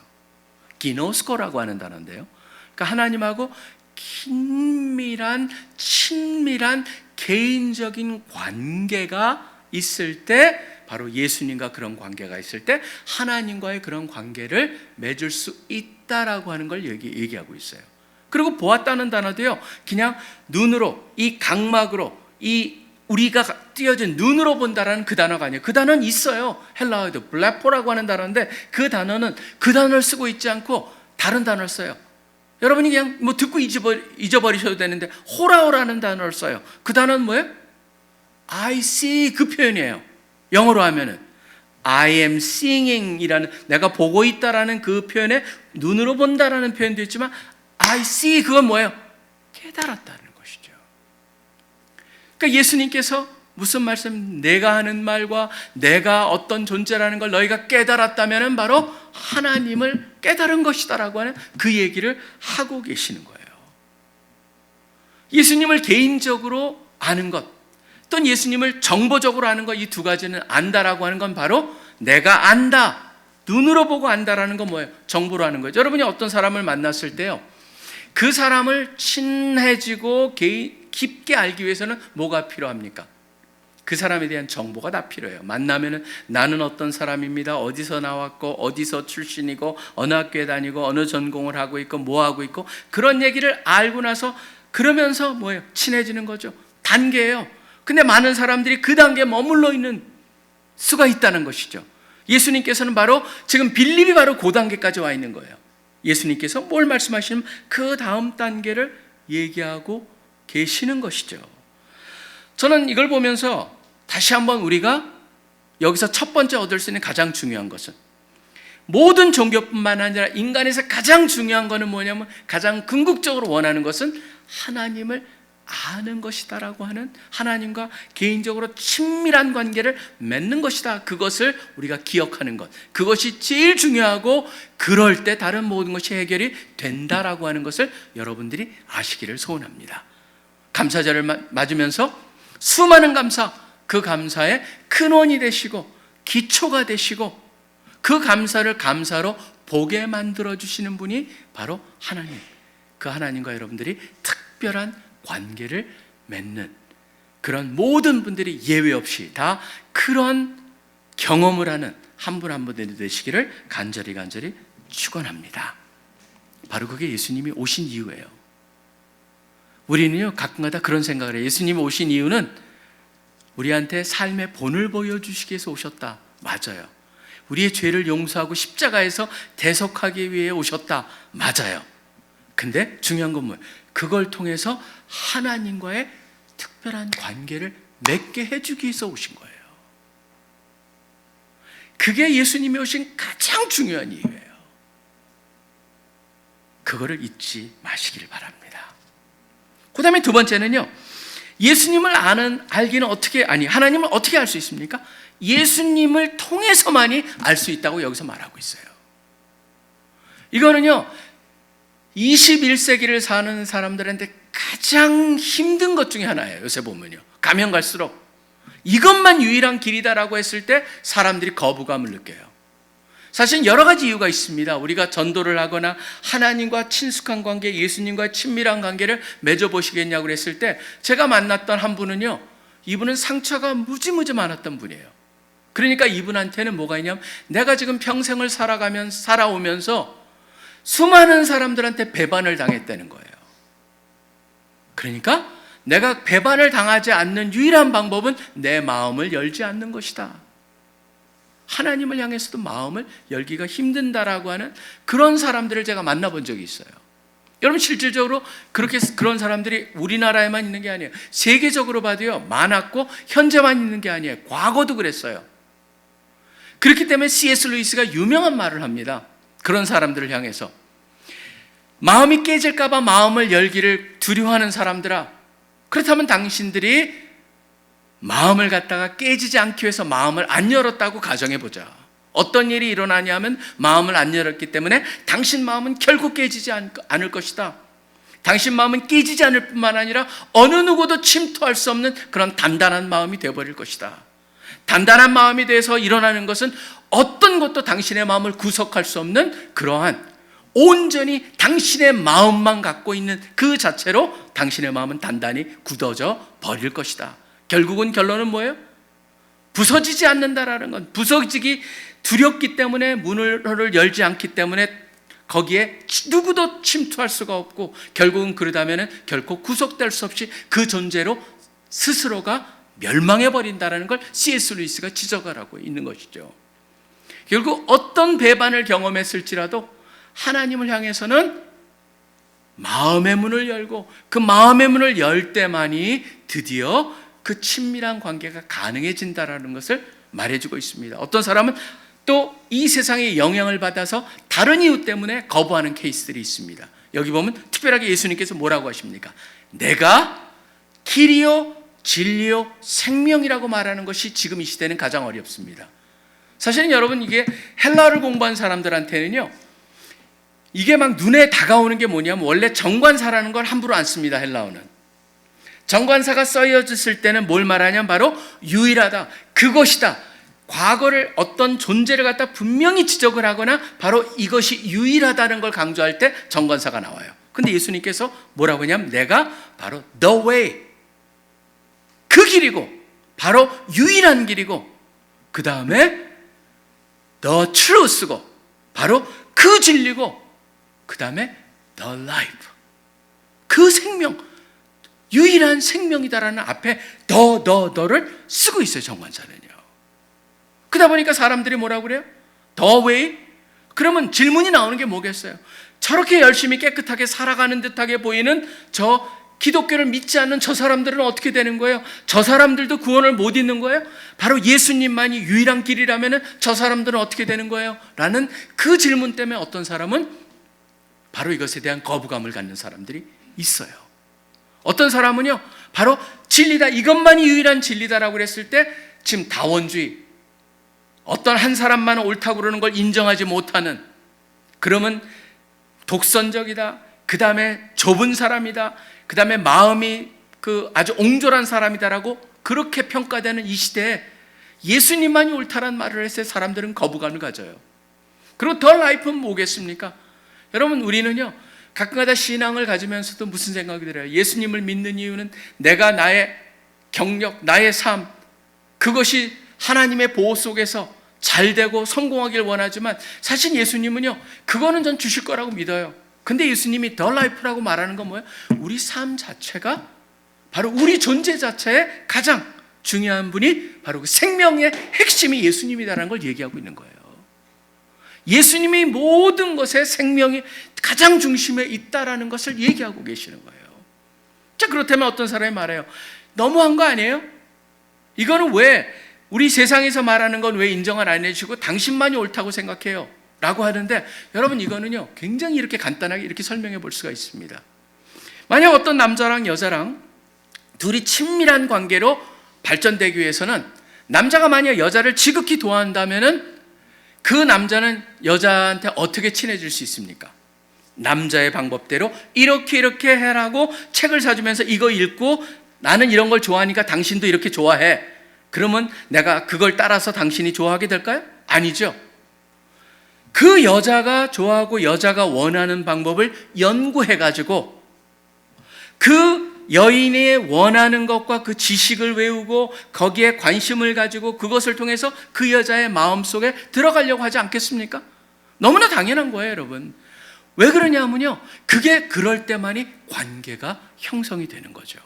기노스코라고 하는 단어인데요. 그러니까 하나님하고 긴밀한 친밀한 개인적인 관계가 있을 때, 바로 예수님과 그런 관계가 있을 때 하나님과의 그런 관계를 맺을 수 있다라고 하는 걸 얘기하고 있어요. 그리고 보았다는 단어도요, 그냥 눈으로, 이 각막으로, 이 우리가 띄어진 눈으로 본다라는 그 단어가 아니에요. 그 단어는 있어요. 헬라어에도 블레포라고 하는 단어인데 그 단어는 그 단어를 쓰고 있지 않고 다른 단어를 써요. 여러분이 그냥 뭐 듣고 잊어버리셔도 되는데 호라오라는 단어를 써요. 그 단어는 뭐예요? I see, 그 표현이에요. 영어로 하면은 I am seeing 이라는, 내가 보고 있다라는 그 표현에 눈으로 본다라는 표현도 있지만 I see, 그건 뭐예요? 깨달았다는 것이죠. 그러니까 예수님께서 무슨 말씀? 내가 하는 말과 내가 어떤 존재라는 걸 너희가 깨달았다면 바로 하나님을 깨달은 것이다라고 하는 그 얘기를 하고 계시는 거예요. 예수님을 개인적으로 아는 것, 또는 예수님을 정보적으로 아는 것, 이 두 가지는 안다라고 하는 건 바로 내가 안다, 눈으로 보고 안다라는 건 뭐예요? 정보로 하는 거죠. 여러분이 어떤 사람을 만났을 때요, 그 사람을 친해지고 깊게 알기 위해서는 뭐가 필요합니까? 그 사람에 대한 정보가 다 필요해요. 만나면은 나는 어떤 사람입니다, 어디서 나왔고 어디서 출신이고 어느 학교에 다니고 어느 전공을 하고 있고 뭐 하고 있고, 그런 얘기를 알고 나서 그러면서 뭐예요? 친해지는 거죠. 단계예요. 근데 많은 사람들이 그 단계에 머물러 있는 수가 있다는 것이죠. 예수님께서는 바로 지금 빌립이 바로 그 단계까지 와 있는 거예요. 예수님께서 뭘 말씀하시면 그 다음 단계를 얘기하고 계시는 것이죠. 저는 이걸 보면서 다시 한번 우리가 여기서 첫 번째 얻을 수 있는 가장 중요한 것은, 모든 종교뿐만 아니라 인간에서 가장 중요한 것은 뭐냐면, 가장 궁극적으로 원하는 것은 하나님을 아는 것이다라고 하는, 하나님과 개인적으로 친밀한 관계를 맺는 것이다. 그것을 우리가 기억하는 것, 그것이 제일 중요하고 그럴 때 다른 모든 것이 해결이 된다라고 하는 것을 여러분들이 아시기를 소원합니다. 감사절을 맞으면서 수많은 감사, 그 감사의 근원이 되시고 기초가 되시고 그 감사를 감사로 보게 만들어 주시는 분이 바로 하나님. 그 하나님과 여러분들이 특별한 관계를 맺는 그런 모든 분들이 예외 없이 다 그런 경험을 하는 한 분 한 분들이 되시기를 간절히 축원합니다. 바로 그게 예수님이 오신 이유예요. 우리는요 가끔가다 그런 생각을 해요. 예수님이 오신 이유는 우리한테 삶의 본을 보여주시기 위해서 오셨다. 맞아요. 우리의 죄를 용서하고 십자가에서 대속하기 위해 오셨다. 맞아요. 근데 중요한 건 뭐예요? 그걸 통해서 하나님과의 특별한 관계를 맺게 해주기 위해서 오신 거예요. 그게 예수님이 오신 가장 중요한 이유예요. 그거를 잊지 마시기를 바랍니다. 그 다음에 두 번째는요, 예수님을 알기는 하나님을 어떻게 알 수 있습니까? 예수님을 통해서만이 알 수 있다고 여기서 말하고 있어요. 이거는요, 21세기를 사는 사람들한테 가장 힘든 것 중에 하나예요. 요새 보면요. 가면 갈수록 이것만 유일한 길이다라고 했을 때 사람들이 거부감을 느껴요. 사실 여러 가지 이유가 있습니다. 우리가 전도를 하거나 하나님과 친숙한 관계, 예수님과 친밀한 관계를 맺어보시겠냐고 그랬을 때 제가 만났던 한 분은요, 이분은 상처가 무지무지 많았던 분이에요. 그러니까 이분한테는 뭐가 있냐면 내가 지금 평생을 살아오면서 수많은 사람들한테 배반을 당했다는 거예요. 그러니까 내가 배반을 당하지 않는 유일한 방법은 내 마음을 열지 않는 것이다. 하나님을 향해서도 마음을 열기가 힘든다라고 하는 그런 사람들을 제가 만나본 적이 있어요. 여러분 실질적으로 그런 사람들이 우리나라에만 있는 게 아니에요. 세계적으로 봐도요 많았고 현재만 있는 게 아니에요. 과거도 그랬어요. 그렇기 때문에 C.S. 루이스가 유명한 말을 합니다. 그런 사람들을 향해서 마음이 깨질까 봐 마음을 열기를 두려워하는 사람들아, 그렇다면 당신들이 마음을 갖다가 깨지지 않기 위해서 마음을 안 열었다고 가정해보자. 어떤 일이 일어나냐면 마음을 안 열었기 때문에 당신 마음은 결코 깨지지 않을 것이다. 당신 마음은 깨지지 않을 뿐만 아니라 어느 누구도 침투할 수 없는 그런 단단한 마음이 되어버릴 것이다. 단단한 마음이 돼서 일어나는 것은 어떤 것도 당신의 마음을 구속할 수 없는 그러한 온전히 당신의 마음만 갖고 있는 그 자체로 당신의 마음은 단단히 굳어져 버릴 것이다. 결국은 결론은 뭐예요? 부서지지 않는다라는 건, 부서지기 두렵기 때문에 문을 열지 않기 때문에 거기에 누구도 침투할 수가 없고 결국은 그러다면 결코 구속될 수 없이 그 존재로 스스로가 멸망해 버린다라는 걸 C.S. 루이스가 지적하고 있는 것이죠. 결국 어떤 배반을 경험했을지라도 하나님을 향해서는 마음의 문을 열고 그 마음의 문을 열 때만이 드디어 그 친밀한 관계가 가능해진다라는 것을 말해주고 있습니다. 어떤 사람은 또 이 세상의 영향을 받아서 다른 이유 때문에 거부하는 케이스들이 있습니다. 여기 보면 특별하게 예수님께서 뭐라고 하십니까? 내가 길이요 진리요 생명이라고 말하는 것이 지금 이 시대는 가장 어렵습니다. 사실은 여러분 이게 헬라어를 공부한 사람들한테는요, 이게 막 눈에 다가오는 게 뭐냐면 원래 정관사라는 걸 함부로 안 씁니다. 헬라어는 정관사가 써여졌을 때는 뭘 말하냐면 바로 유일하다, 그것이다, 과거를 어떤 존재를 갖다 분명히 지적을 하거나 바로 이것이 유일하다는 걸 강조할 때 정관사가 나와요. 근데 예수님께서 뭐라고 하냐면 내가 바로 the way, 그 길이고 바로 유일한 길이고 그 다음에 the truth고 바로 그 진리고 그 다음에 the life, 그 생명, 유일한 생명이다라는 앞에 더를 쓰고 있어요. 정관사는요. 그러다 보니까 사람들이 뭐라고 그래요? the way? 그러면 질문이 나오는 게 뭐겠어요? 저렇게 열심히 깨끗하게 살아가는 듯하게 보이는 저 기독교를 믿지 않는 저 사람들은 어떻게 되는 거예요? 저 사람들도 구원을 못 잊는 거예요? 바로 예수님만이 유일한 길이라면 저 사람들은 어떻게 되는 거예요? 라는 그 질문 때문에 어떤 사람은 바로 이것에 대한 거부감을 갖는 사람들이 있어요. 어떤 사람은요, 바로 진리다, 이것만이 유일한 진리다라고 그랬을 때 지금 다원주의, 어떤 한 사람만 옳다고 그러는 걸 인정하지 못하는, 그러면 독선적이다, 그 다음에 좁은 사람이다, 그 다음에 마음이 아주 옹졸한 사람이다라고 그렇게 평가되는 이 시대에 예수님만이 옳다란 말을 했을 때 사람들은 거부감을 가져요. 그리고 더 라이프는 뭐겠습니까? 여러분, 우리는요 가끔가다 신앙을 가지면서도 무슨 생각이 들어요? 예수님을 믿는 이유는 내가 나의 경력, 나의 삶, 그것이 하나님의 보호 속에서 잘 되고 성공하길 원하지만, 사실 예수님은요 그거는 전 주실 거라고 믿어요. 근데 예수님이 더 라이프라고 말하는 건 뭐예요? 우리 삶 자체가, 바로 우리 존재 자체의 가장 중요한 분이 바로 그 생명의 핵심이 예수님이다라는 걸 얘기하고 있는 거예요. 예수님이 모든 것의 생명이 가장 중심에 있다라는 것을 얘기하고 계시는 거예요. 자, 그렇다면 어떤 사람이 말해요, 너무한 거 아니에요? 이거는 왜 우리 세상에서 말하는 건 왜 인정을 안 해주고 당신만이 옳다고 생각해요? 라고 하는데, 여러분 이거는요 굉장히 이렇게 간단하게 이렇게 설명해 볼 수가 있습니다. 만약 어떤 남자랑 여자랑 둘이 친밀한 관계로 발전되기 위해서는, 남자가 만약 여자를 지극히 좋아한다면은 그 남자는 여자한테 어떻게 친해질 수 있습니까? 남자의 방법대로 이렇게 해라고 책을 사주면서 이거 읽고 나는 이런 걸 좋아하니까 당신도 이렇게 좋아해. 그러면 내가 그걸 따라서 당신이 좋아하게 될까요? 아니죠. 그 여자가 좋아하고 여자가 원하는 방법을 연구해가지고 그 여인이 원하는 것과 그 지식을 외우고 거기에 관심을 가지고 그것을 통해서 그 여자의 마음속에 들어가려고 하지 않겠습니까? 너무나 당연한 거예요, 여러분. 왜 그러냐면요, 그게 그럴 때만이 관계가 형성이 되는 거죠.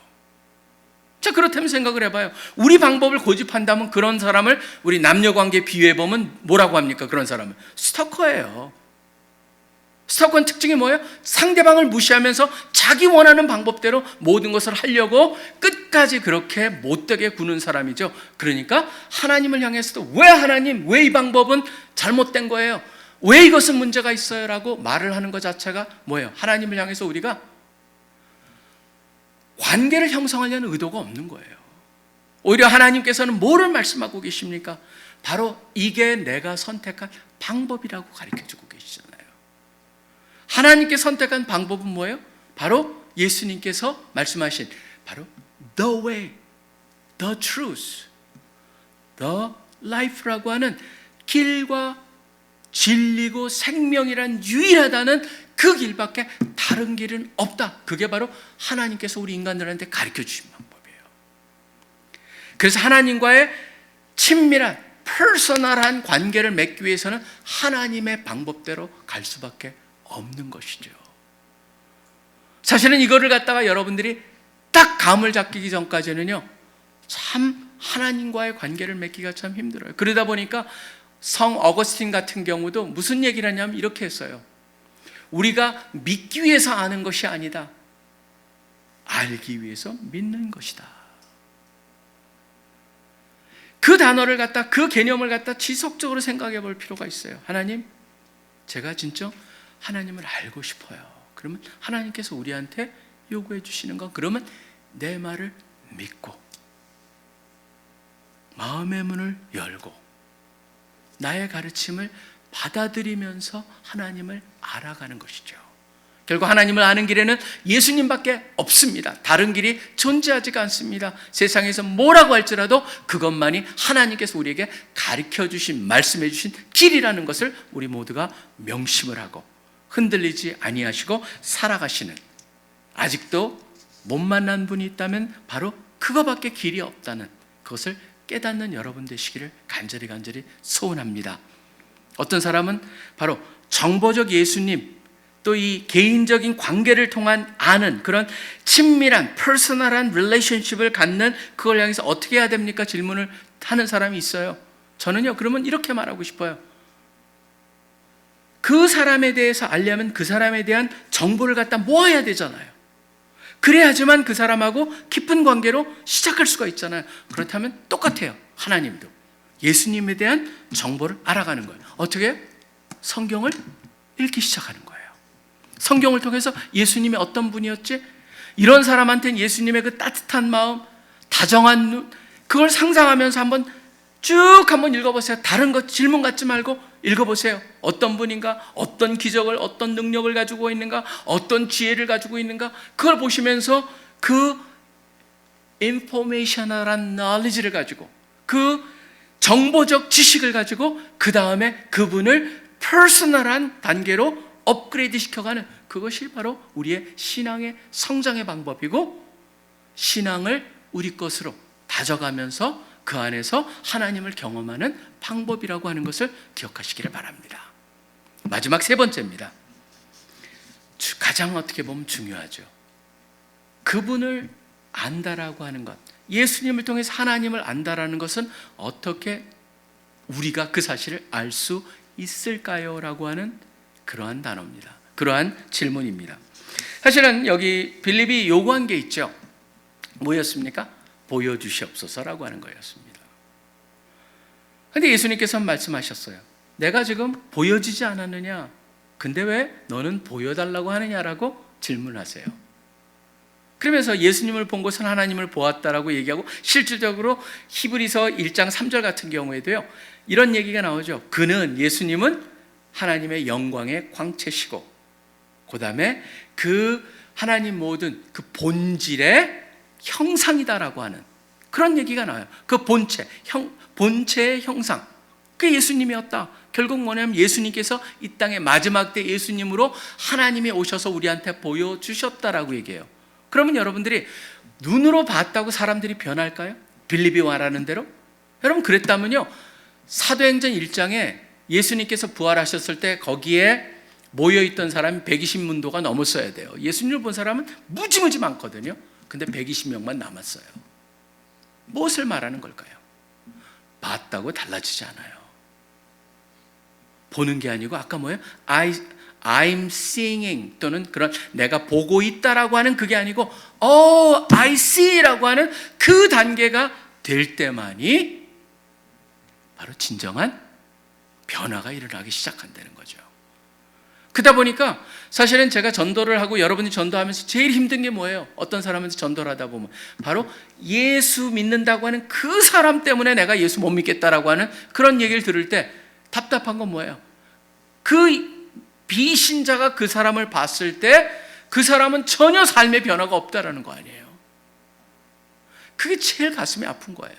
자, 그렇다면 생각을 해봐요. 우리 방법을 고집한다면 그런 사람을 우리 남녀관계에 비유해보면 뭐라고 합니까? 그런 사람은 스토커예요. 스토커는 특징이 뭐예요? 상대방을 무시하면서 자기 원하는 방법대로 모든 것을 하려고 끝까지 그렇게 못되게 구는 사람이죠. 그러니까 하나님을 향해서도 왜 하나님, 왜 이 방법은 잘못된 거예요? 왜 이것은 문제가 있어요? 라고 말을 하는 것 자체가 뭐예요? 하나님을 향해서 우리가 관계를 형성하려는 의도가 없는 거예요. 오히려 하나님께서는 뭐를 말씀하고 계십니까? 바로 이게 내가 선택한 방법이라고 가르쳐주고 계시잖아요. 하나님께 선택한 방법은 뭐예요? 바로 예수님께서 말씀하신 바로 the way, the truth, the life라고 하는 길과 진리고 생명이란 유일하다는 그 길밖에 다른 길은 없다. 그게 바로 하나님께서 우리 인간들한테 가르쳐 주신 방법이에요. 그래서 하나님과의 친밀한 퍼스널한 관계를 맺기 위해서는 하나님의 방법대로 갈 수밖에 없는 것이죠. 사실은 이거를 갖다가 여러분들이 딱 감을 잡기 전까지는요 참 하나님과의 관계를 맺기가 참 힘들어요. 그러다 보니까 성 어거스틴 같은 경우도 무슨 얘기를 하냐면 이렇게 했어요. 우리가 믿기 위해서 아는 것이 아니다, 알기 위해서 믿는 것이다. 그 단어를 갖다, 그 개념을 갖다 지속적으로 생각해 볼 필요가 있어요. 하나님, 제가 진짜 하나님을 알고 싶어요. 그러면 하나님께서 우리한테 요구해 주시는 건, 그러면 내 말을 믿고 마음의 문을 열고 나의 가르침을 받아들이면서 하나님을 알아가는 것이죠. 결국 하나님을 아는 길에는 예수님밖에 없습니다. 다른 길이 존재하지가 않습니다. 세상에서 뭐라고 할지라도 그것만이 하나님께서 우리에게 가르쳐 주신, 말씀해 주신 길이라는 것을 우리 모두가 명심을 하고 흔들리지 아니하시고 살아가시는, 아직도 못 만난 분이 있다면 바로 그거밖에 길이 없다는 그것을 깨닫는 여러분 되시기를 간절히 소원합니다. 어떤 사람은 바로 정보적 예수님, 또 이 개인적인 관계를 통한 아는 그런 친밀한 퍼스널한 릴레이션십을 갖는 그걸 향해서 어떻게 해야 됩니까? 질문을 하는 사람이 있어요. 저는요 그러면 이렇게 말하고 싶어요. 그 사람에 대해서 알려면 그 사람에 대한 정보를 갖다 모아야 되잖아요. 그래야지만 그 사람하고 깊은 관계로 시작할 수가 있잖아요. 그렇다면 똑같아요. 하나님도 예수님에 대한 정보를 알아가는 거예요. 어떻게? 성경을 읽기 시작하는 거예요. 성경을 통해서 예수님이 어떤 분이었지? 이런 사람한테는 예수님의 그 따뜻한 마음, 다정한 눈, 그걸 상상하면서 한번 읽어보세요. 다른 것 질문 갖지 말고 읽어보세요. 어떤 분인가? 어떤 기적을, 어떤 능력을 가지고 있는가? 어떤 지혜를 가지고 있는가? 그걸 보시면서 그 인포메이셔널한 knowledge를 가지고 그 정보적 지식을 가지고 그 다음에 그분을 퍼스널한 단계로 업그레이드 시켜가는, 그것이 바로 우리의 신앙의 성장의 방법이고, 신앙을 우리 것으로 다져가면서 그 안에서 하나님을 경험하는 방법이라고 하는 것을 기억하시기를 바랍니다. 마지막 세 번째입니다. 가장 어떻게 보면 중요하죠. 그분을 안다라고 하는 것, 예수님을 통해서 하나님을 안다라는 것은 어떻게 우리가 그 사실을 알 수 있을까요? 라고 하는 그러한 단어입니다. 그러한 질문입니다. 사실은 여기 빌립이 요구한 게 있죠. 뭐였습니까? 보여주시옵소서라고 하는 거였습니다. 그런데 예수님께서 말씀하셨어요. 내가 지금 보여지지 않았느냐? 근데 왜 너는 보여달라고 하느냐라고 질문하세요. 그러면서 예수님을 본 것은 하나님을 보았다라고 얘기하고, 실질적으로 히브리서 1장 3절 같은 경우에도요, 이런 얘기가 나오죠. 그는, 예수님은 하나님의 영광의 광채시고, 그 다음에 그 하나님 모든 그 본질의 형상이다라고 하는 그런 얘기가 나와요. 그 본체의 형상, 그게 예수님이었다. 결국 뭐냐면 예수님께서 이 땅의 마지막 때 예수님으로 하나님이 오셔서 우리한테 보여주셨다라고 얘기해요. 그러면 여러분들이 눈으로 봤다고 사람들이 변할까요? 빌립이 말하는 대로? 여러분, 그랬다면요, 사도행전 1장에 예수님께서 부활하셨을 때 거기에 모여있던 사람이 120문도가 넘었어야 돼요. 예수님을 본 사람은 무지무지 많거든요. 근데 120명만 남았어요. 무엇을 말하는 걸까요? 봤다고 달라지지 않아요. 보는 게 아니고, 아까 뭐예요? I'm seeing, 또는 그런 내가 보고 있다라고 하는 그게 아니고 I see라고 하는 그 단계가 될 때만이 바로 진정한 변화가 일어나기 시작한다는 거죠. 그러다 보니까 사실은 제가 전도를 하고 여러분이 전도하면서 제일 힘든 게 뭐예요? 어떤 사람한테 전도를 하다 보면 바로 예수 믿는다고 하는 그 사람 때문에 내가 예수 못 믿겠다라고 하는 그런 얘기를 들을 때 답답한 건 뭐예요? 그 비신자가 그 사람을 봤을 때 그 사람은 전혀 삶의 변화가 없다라는 거 아니에요. 그게 제일 가슴이 아픈 거예요.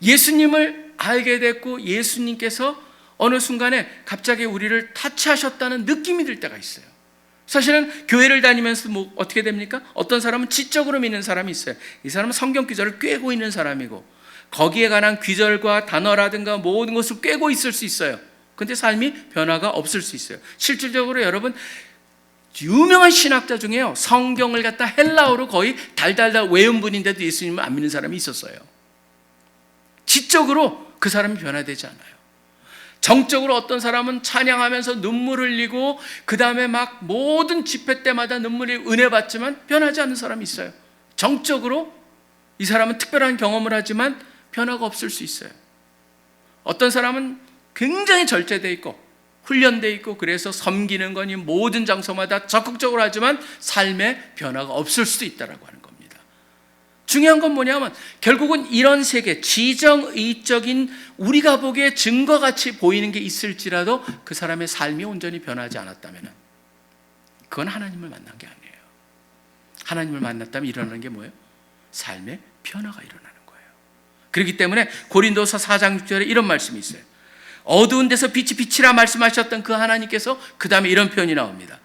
예수님을 알게 됐고 예수님께서 어느 순간에 갑자기 우리를 타치하셨다는 느낌이 들 때가 있어요. 사실은 교회를 다니면서 뭐 어떻게 됩니까? 어떤 사람은 지적으로 믿는 사람이 있어요. 이 사람은 성경 귀절을 꿰고 있는 사람이고 거기에 관한 귀절과 단어라든가 모든 것을 꿰고 있을 수 있어요. 근데 삶이 변화가 없을 수 있어요. 실질적으로 여러분, 유명한 신학자 중에요, 성경을 갖다 헬라어로 거의 달달달 외운 분인데도 예수님을 안 믿는 사람이 있었어요. 지적으로 그 사람이 변화되지 않아요. 정적으로 어떤 사람은 찬양하면서 눈물 흘리고 그 다음에 막 모든 집회 때마다 눈물이 은혜 받지만 변하지 않는 사람이 있어요. 정적으로 이 사람은 특별한 경험을 하지만 변화가 없을 수 있어요. 어떤 사람은 굉장히 절제되어 있고 훈련되어 있고 그래서 섬기는 거니 모든 장소마다 적극적으로 하지만 삶의 변화가 없을 수도 있다고 하는 겁니다. 중요한 건 뭐냐면 결국은 이런 세계, 지정의적인 우리가 보기에 증거같이 보이는 게 있을지라도 그 사람의 삶이 온전히 변하지 않았다면 그건 하나님을 만난 게 아니에요. 하나님을 만났다면 일어나는 게 뭐예요? 삶의 변화가 일어나는 거예요. 그렇기 때문에 고린도서 4장 6절에 이런 말씀이 있어요. 어두운 데서 빛이 빛이라 말씀하셨던 그 하나님께서 그 다음에 이런 표현이 나옵니다.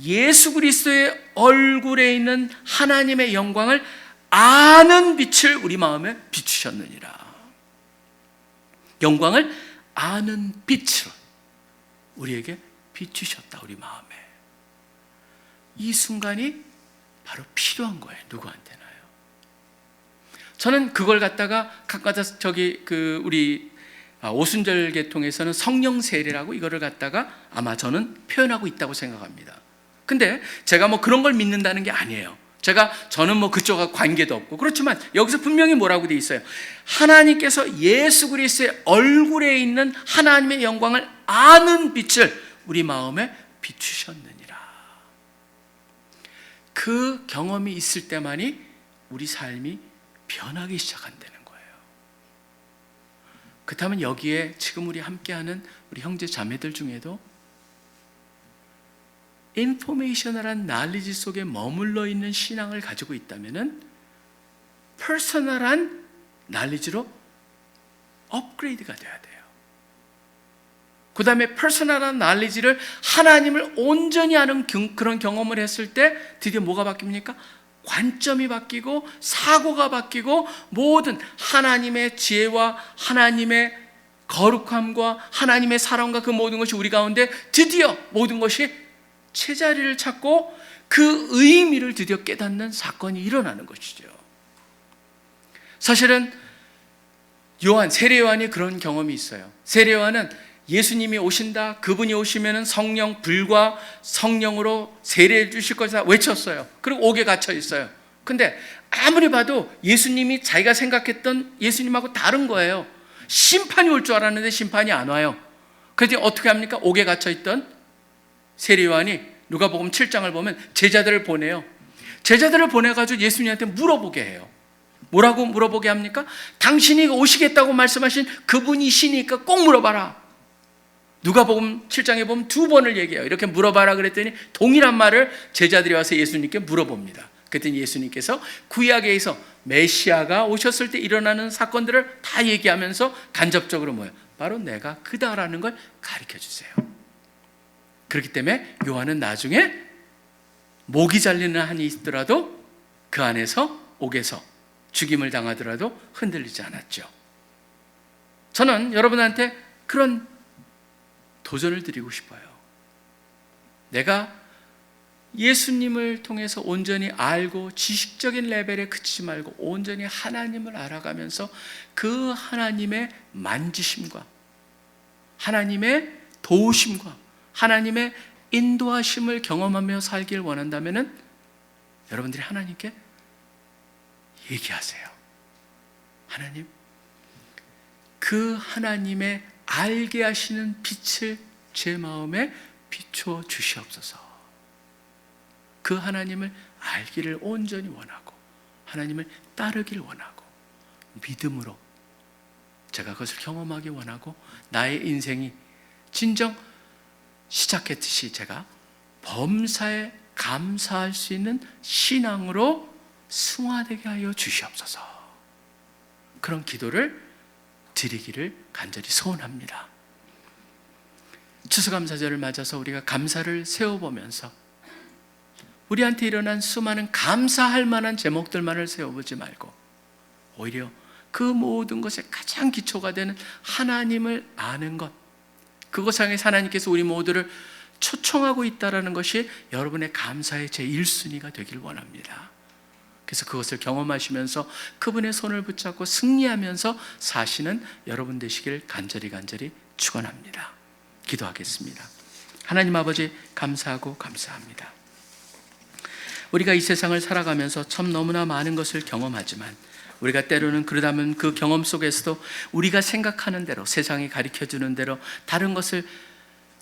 예수 그리스도의 얼굴에 있는 하나님의 영광을 아는 빛을 우리 마음에 비추셨느니라. 영광을 아는 빛으로 우리에게 비추셨다. 우리 마음에. 이 순간이 바로 필요한 거예요. 누구한테나요. 저는 그걸 갖다가 가까다 우리 오순절 계통에서는 성령 세례라고 이거를 갖다가 아마 저는 표현하고 있다고 생각합니다. 근데 제가 뭐 그런 걸 믿는다는 게 아니에요. 저는 뭐 그쪽과 관계도 없고 그렇지만 여기서 분명히 뭐라고 돼 있어요? 하나님께서 예수 그리스도의 얼굴에 있는 하나님의 영광을 아는 빛을 우리 마음에 비추셨느니라. 그 경험이 있을 때만이 우리 삶이 변하기 시작한다는 거예요. 그렇다면 여기에 지금 우리 함께하는 우리 형제 자매들 중에도 인포메이셔널한 날리지 속에 머물러 있는 신앙을 가지고 있다면은 퍼스널한 날리지로 업그레이드가 돼야 돼요. 그 다음에 퍼스널한 날리지를 하나님을 온전히 아는 그런 경험을 했을 때 드디어 뭐가 바뀝니까? 관점이 바뀌고 사고가 바뀌고 모든 하나님의 지혜와 하나님의 거룩함과 하나님의 사랑과 그 모든 것이 우리 가운데 드디어 모든 것이 제자리를 찾고 그 의미를 드디어 깨닫는 사건이 일어나는 것이죠. 사실은 세례 요한이 그런 경험이 있어요. 세례 요한은 예수님이 오신다, 그분이 오시면 성령, 불과 성령으로 세례해 주실 것이다 외쳤어요. 그리고 옥에 갇혀 있어요. 근데 아무리 봐도 예수님이 자기가 생각했던 예수님하고 다른 거예요. 심판이 올 줄 알았는데 심판이 안 와요. 그래서 어떻게 합니까? 옥에 갇혀 있던 세례 요한이 누가복음 7장을 보면 제자들을 보내요. 제자들을 보내가지고 예수님한테 물어보게 해요. 뭐라고 물어보게 합니까? 당신이 오시겠다고 말씀하신 그분이시니까 꼭 물어봐라. 누가복음 7장에 보면 2번을 얘기해요. 이렇게 물어봐라 그랬더니 동일한 말을 제자들이 와서 예수님께 물어봅니다. 그랬더니 예수님께서 구약에서 메시아가 오셨을 때 일어나는 사건들을 다 얘기하면서 간접적으로 뭐예요? 바로 내가 그다라는 걸 가르쳐 주세요. 그렇기 때문에 요한은 나중에 목이 잘리는 한이 있더라도 그 안에서 옥에서 죽임을 당하더라도 흔들리지 않았죠. 저는 여러분한테 그런 도전을 드리고 싶어요. 내가 예수님을 통해서 온전히 알고 지식적인 레벨에 그치지 말고 온전히 하나님을 알아가면서 그 하나님의 만지심과 하나님의 도우심과 하나님의 인도하심을 경험하며 살길 원한다면 여러분들이 하나님께 얘기하세요. 하나님, 그 하나님의 알게 하시는 빛을 제 마음에 비추어 주시옵소서. 그 하나님을 알기를 온전히 원하고 하나님을 따르길 원하고 믿음으로 제가 그것을 경험하기 원하고 나의 인생이 진정 시작했듯이 제가 범사에 감사할 수 있는 신앙으로 승화되게 하여 주시옵소서. 그런 기도를 드리기를 간절히 소원합니다. 추수감사절을 맞아서 우리가 감사를 세워보면서 우리한테 일어난 수많은 감사할 만한 제목들만을 세워보지 말고 오히려 그 모든 것의 가장 기초가 되는 하나님을 아는 것, 그것 향해서 하나님께서 우리 모두를 초청하고 있다는 것이 여러분의 감사의 제1순위가 되길 원합니다. 그래서 그것을 경험하시면서 그분의 손을 붙잡고 승리하면서 사시는 여러분 되시길 간절히 축원합니다. 기도하겠습니다. 하나님 아버지, 감사하고 감사합니다. 우리가 이 세상을 살아가면서 참 너무나 많은 것을 경험하지만 우리가 때로는 그러다면 그 경험 속에서도 우리가 생각하는 대로, 세상이 가르쳐주는 대로 다른 것을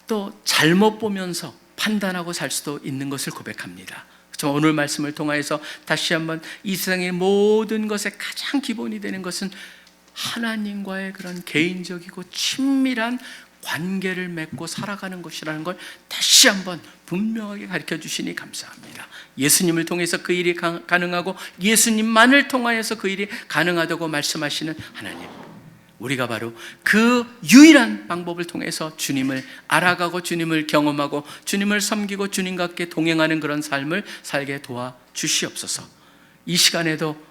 또 잘못 보면서 판단하고 살 수도 있는 것을 고백합니다. 오늘 말씀을 통하여서 다시 한번 이 세상의 모든 것의 가장 기본이 되는 것은 하나님과의 그런 개인적이고 친밀한 관계를 맺고 살아가는 것이라는 걸 다시 한번 분명하게 가르쳐 주시니 감사합니다. 예수님을 통해서 그 일이 가능하고 예수님만을 통하여서 그 일이 가능하다고 말씀하시는 하나님, 우리가 바로 그 유일한 방법을 통해서 주님을 알아가고 주님을 경험하고 주님을 섬기고 주님과 함께 동행하는 그런 삶을 살게 도와주시옵소서. 이 시간에도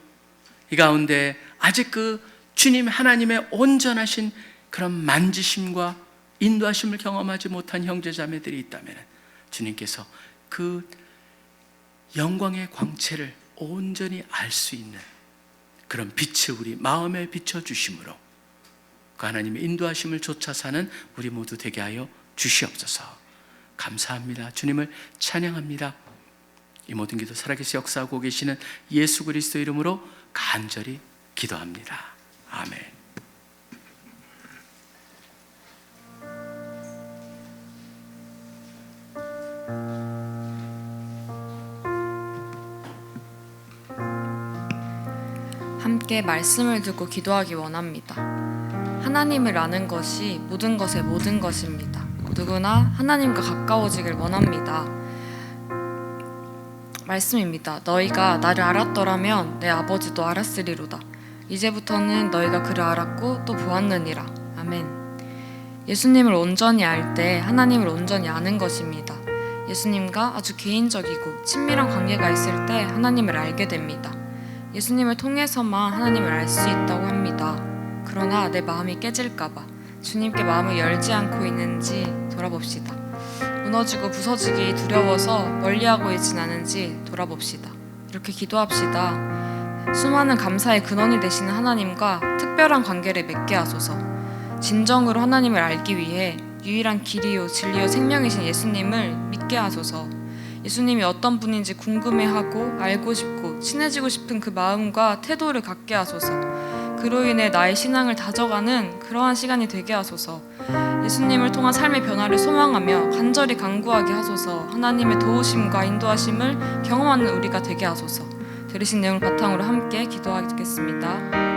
이 가운데 아직 그 주님 하나님의 온전하신 그런 만지심과 인도하심을 경험하지 못한 형제자매들이 있다면 주님께서 그 영광의 광채를 온전히 알 수 있는 그런 빛을 우리 마음에 비춰주심으로 그 하나님의 인도하심을 쫓아 사는 우리 모두 되게 하여 주시옵소서. 감사합니다. 주님을 찬양합니다. 이 모든 기도 살아계시 역사하고 계시는 예수 그리스도 이름으로 간절히 기도합니다. 아멘. 함께 말씀을 듣고 기도하기 원합니다. 하나님을 아는 것이 모든 것의 모든 것입니다. 누구나 하나님과 가까워지길 원합니다. 말씀입니다. 너희가 나를 알았더라면 내 아버지도 알았으리로다. 이제부터는 너희가 그를 알았고 또 보았느니라. 아멘. 예수님을 온전히 알 때 하나님을 온전히 아는 것입니다. 예수님과 아주 개인적이고 친밀한 관계가 있을 때 하나님을 알게 됩니다. 예수님을 통해서만 하나님을 알 수 있다고 합니다. 그러나 내 마음이 깨질까봐 주님께 마음을 열지 않고 있는지 돌아봅시다. 무너지고 부서지기 두려워서 멀리하고 있진 않은지 돌아봅시다. 이렇게 기도합시다. 수많은 감사의 근원이 되시는 하나님과 특별한 관계를 맺게 하소서. 진정으로 하나님을 알기 위해 유일한 길이요 진리요 생명이신 예수님을 믿게 하소서. 예수님이 어떤 분인지 궁금해하고 알고 싶고 친해지고 싶은 그 마음과 태도를 갖게 하소서. 그로 인해 나의 신앙을 다져가는 그러한 시간이 되게 하소서. 예수님을 통한 삶의 변화를 소망하며 간절히 간구하게 하소서. 하나님의 도우심과 인도하심을 경험하는 우리가 되게 하소서. 들으신 내용을 바탕으로 함께 기도하겠습니다.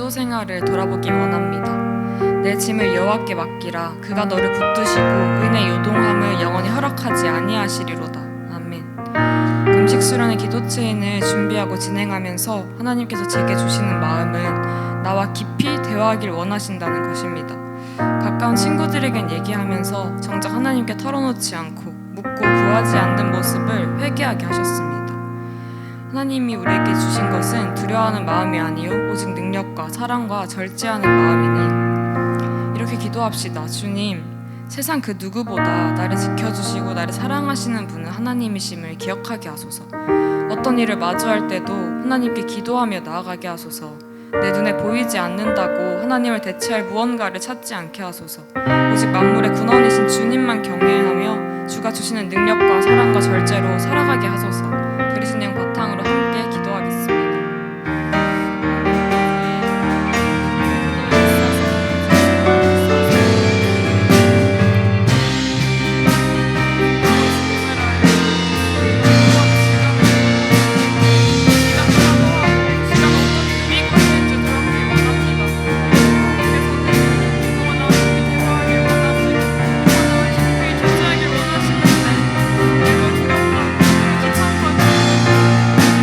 생활을 돌아보기 원합니다. 내 짐을 여호와께 맡기라. 그가 너를 붙드시고 은혜 요동함을 영원히 허락하지 아니하시리로다. 아멘. 금식 수련의 기도 체인을 준비하고 진행하면서 하나님께서 제게 주시는 마음은 나와 깊이 대화하길 원하신다는 것입니다. 가까운 친구들에겐 얘기하면서 정작 하나님께 털어놓지 않고 묻고 구하지 않는 모습을 회개하게 하셨습니다. 하나님이 우리에게 주신 것은 두려워하는 마음이 아니요 오직 능력과 사랑과 절제하는 마음이니 이렇게 기도합시다. 주님, 세상 그 누구보다 나를 지켜주시고 나를 사랑하시는 분은 하나님이심을 기억하게 하소서. 어떤 일을 마주할 때도 하나님께 기도하며 나아가게 하소서. 내 눈에 보이지 않는다고 하나님을 대체할 무언가를 찾지 않게 하소서. 오직 만물의 근원이신 주님만 경외하며 주가 주시는 능력과 사랑과 절제로 살아가게 하소서. 들으신 내용 바탕으로 함께 기도하겠습니다. 내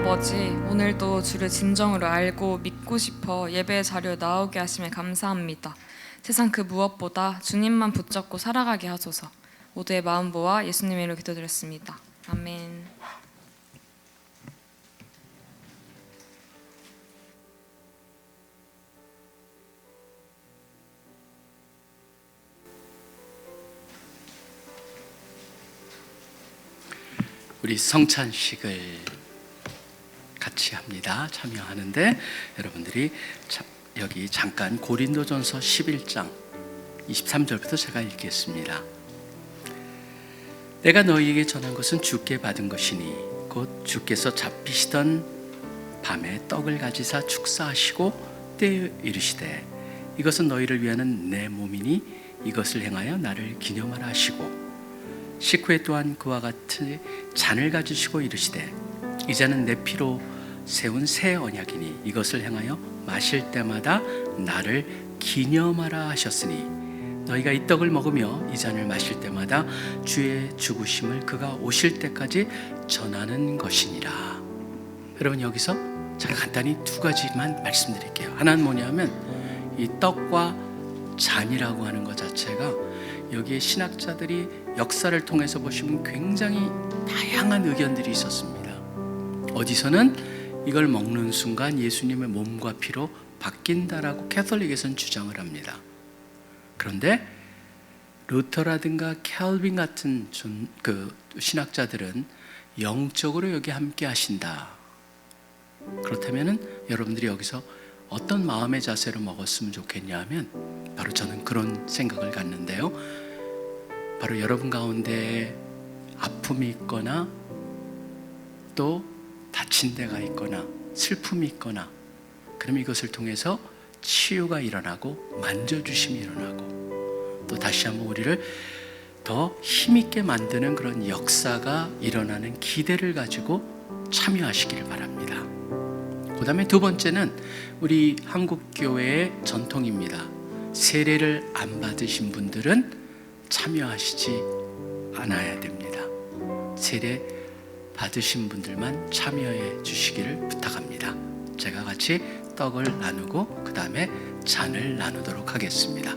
아버지, 오늘도 주를 진정으로 알고 믿고 싶어 예배의 자리에 나오게 하심에 감사합니다. 세상 그 무엇보다 주님만 붙잡고 살아가게 하소서. 모두의 마음 모아 예수님의 이름으로 기도드렸습니다. 아멘. 우리 성찬식을 같이 합니다. 참여하는데 여러분들이 여기 잠깐 고린도전서 11장 23절부터 제가 읽겠습니다. 내가 너희에게 전한 것은 주께 받은 것이니 곧 주께서 잡히시던 밤에 떡을 가지사 축사하시고 때에 이르시되 이것은 너희를 위하는 내 몸이니 이것을 행하여 나를 기념하라 하시고 식후에 또한 그와 같이 잔을 가지시고 이르시되 이 잔은 내 피로 세운 새 언약이니 이것을 행하여 마실 때마다 나를 기념하라 하셨으니 너희가 이 떡을 먹으며 이 잔을 마실 때마다 주의 죽으심을 그가 오실 때까지 전하는 것이니라. 여러분, 여기서 제가 간단히 두 가지만 말씀드릴게요. 하나는 뭐냐면 이 떡과 잔이라고 하는 것 자체가 여기에 신학자들이 역사를 통해서 보시면 굉장히 다양한 의견들이 있었습니다. 어디서는 이걸 먹는 순간 예수님의 몸과 피로 바뀐다라고 캐톨릭에서는 주장을 합니다. 그런데 루터라든가 켈빈 같은 신학자들은 영적으로 여기 함께 하신다. 그렇다면 여러분들이 여기서 어떤 마음의 자세로 먹었으면 좋겠냐 하면 바로 저는 그런 생각을 갖는데요. 바로 여러분 가운데 아픔이 있거나 또 다친 데가 있거나 슬픔이 있거나 그럼 이것을 통해서 치유가 일어나고 만져주심이 일어나고 또 다시 한번 우리를 더 힘있게 만드는 그런 역사가 일어나는 기대를 가지고 참여하시기를 바랍니다. 그 다음에 두 번째는 우리 한국교회의 전통입니다. 세례를 안 받으신 분들은 참여하시지 않아야 됩니다. 세례 받으신 분들만 참여해 주시기를 부탁합니다. 제가 같이 떡을 나누고 그 다음에 잔을 나누도록 하겠습니다.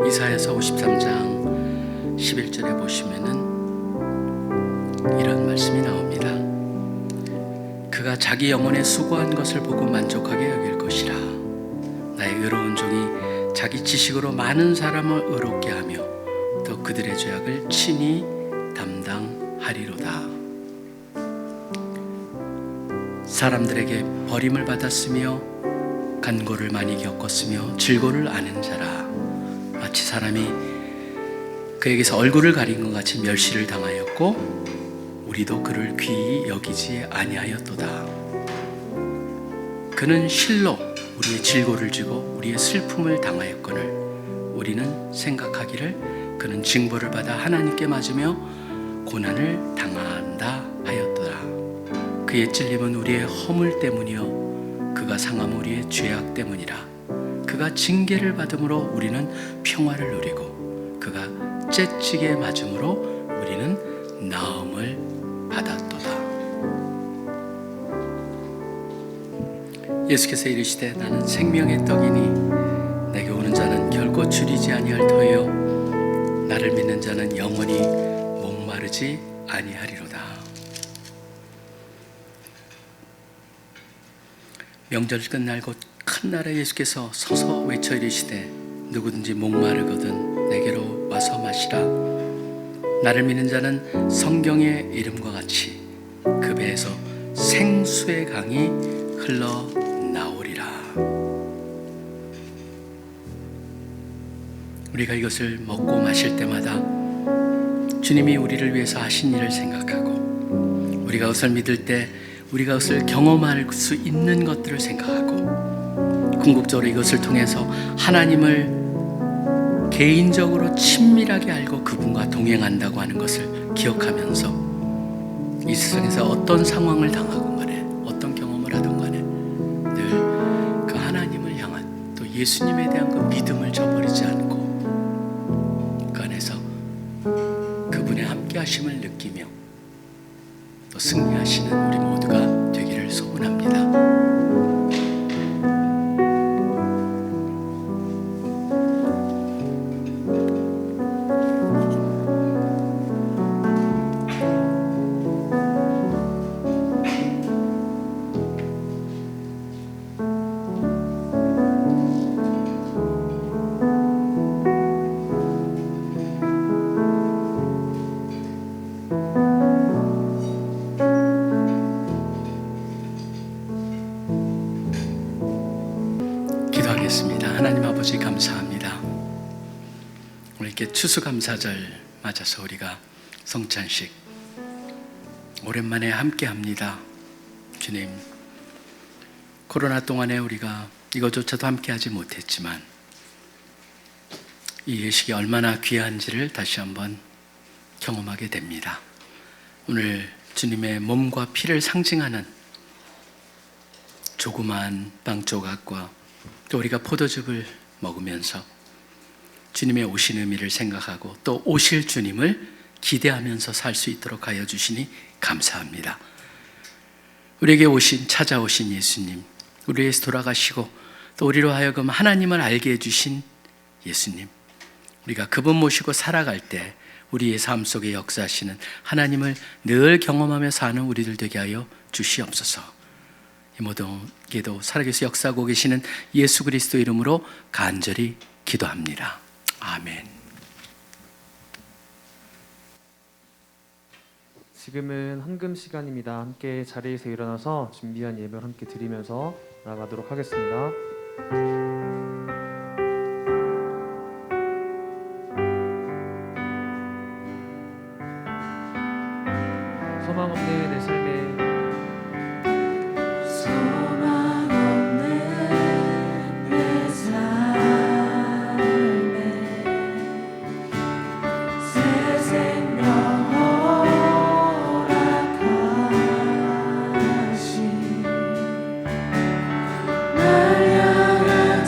이사야서 53장 11절에 보시면은 이런 말씀이 나옵니다. 그가 자기 영혼에 수고한 것을 보고 만족하게 여길 것이라. 나의 의로운 종이 자기 지식으로 많은 사람을 의롭게 하며 또 그들의 죄악을 친히 담당하리로다. 사람들에게 버림을 받았으며 간고를 많이 겪었으며 질고를 아는 자라. 마치 사람이 그에게서 얼굴을 가린 것 같이 멸시를 당하였고 우리도 그를 귀히 여기지 아니하였도다. 그는 실로 우리의 질고를 지고 우리의 슬픔을 당하였거늘 우리는 생각하기를 그는 징벌을 받아 하나님께 맞으며 고난을 당한다 하였더라. 그의 찔림은 우리의 허물 때문이요 그가 상함은 우리의 죄악 때문이라. 그가 징계를 받음으로 우리는 평화를 누리고 그가 째찌게 맞음으로 우리는 나음을 받았도다. 예수께서 이르시되 나는 생명의 떡이니 내게 오는 자는 결코 줄이지 아니할 터요 나를 믿는 자는 영원히 목마르지 아니하리로다. 명절 끝날 곧 큰 날에 예수께서 서서 외쳐 이르시되 누구든지 목마르거든 내게로 와서 마시라. 나를 믿는 자는 성경의 이름과 같이 그 배에서 생수의 강이 흘러나오리라. 우리가 이것을 먹고 마실 때마다 주님이 우리를 위해서 하신 일을 생각하고 우리가 그것을 믿을 때 우리가 그것을 경험할 수 있는 것들을 생각하고 궁극적으로 이것을 통해서 하나님을 개인적으로 친밀하게 알고 그분과 동행한다고 하는 것을 기억하면서 이 세상에서 어떤 상황을 당하건 간에 어떤 경험을 하든 간에 늘 그 하나님을 향한 또 예수님에 대한 그 믿음을 저버리지 않고 그 안에서 그분의 함께 함께하심을 느끼며 또 승리하시는 우리 모두가 되기를 소원합니다. 기도하겠습니다. 하나님 아버지 감사합니다. 오늘 이렇게 추수감사절 맞아서 우리가 성찬식 오랜만에 함께합니다. 주님, 코로나 동안에 우리가 이것조차도 함께하지 못했지만 이 예식이 얼마나 귀한지를 다시 한번 경험하게 됩니다. 오늘 주님의 몸과 피를 상징하는 조그마한 빵 조각과 또 우리가 포도즙을 먹으면서 주님의 오신 의미를 생각하고 또 오실 주님을 기대하면서 살 수 있도록 하여 주시니 감사합니다. 우리에게 찾아오신 예수님, 우리 위해서 돌아가시고 또 우리로 하여금 하나님을 알게 해주신 예수님, 우리가 그분 모시고 살아갈 때 우리의 삶 속에 역사하시는 하나님을 늘 경험하며 사는 우리들 되게 하여 주시옵소서. 이 모두에게도 살아계셔 역사하고 계시는 예수 그리스도 이름으로 간절히 기도합니다. 아멘. 지금은 헌금 시간입니다. 함께 자리에서 일어나서 준비한 예배를 함께 드리면서 나가도록 하겠습니다. 소망 없는 내 삶에 날 향한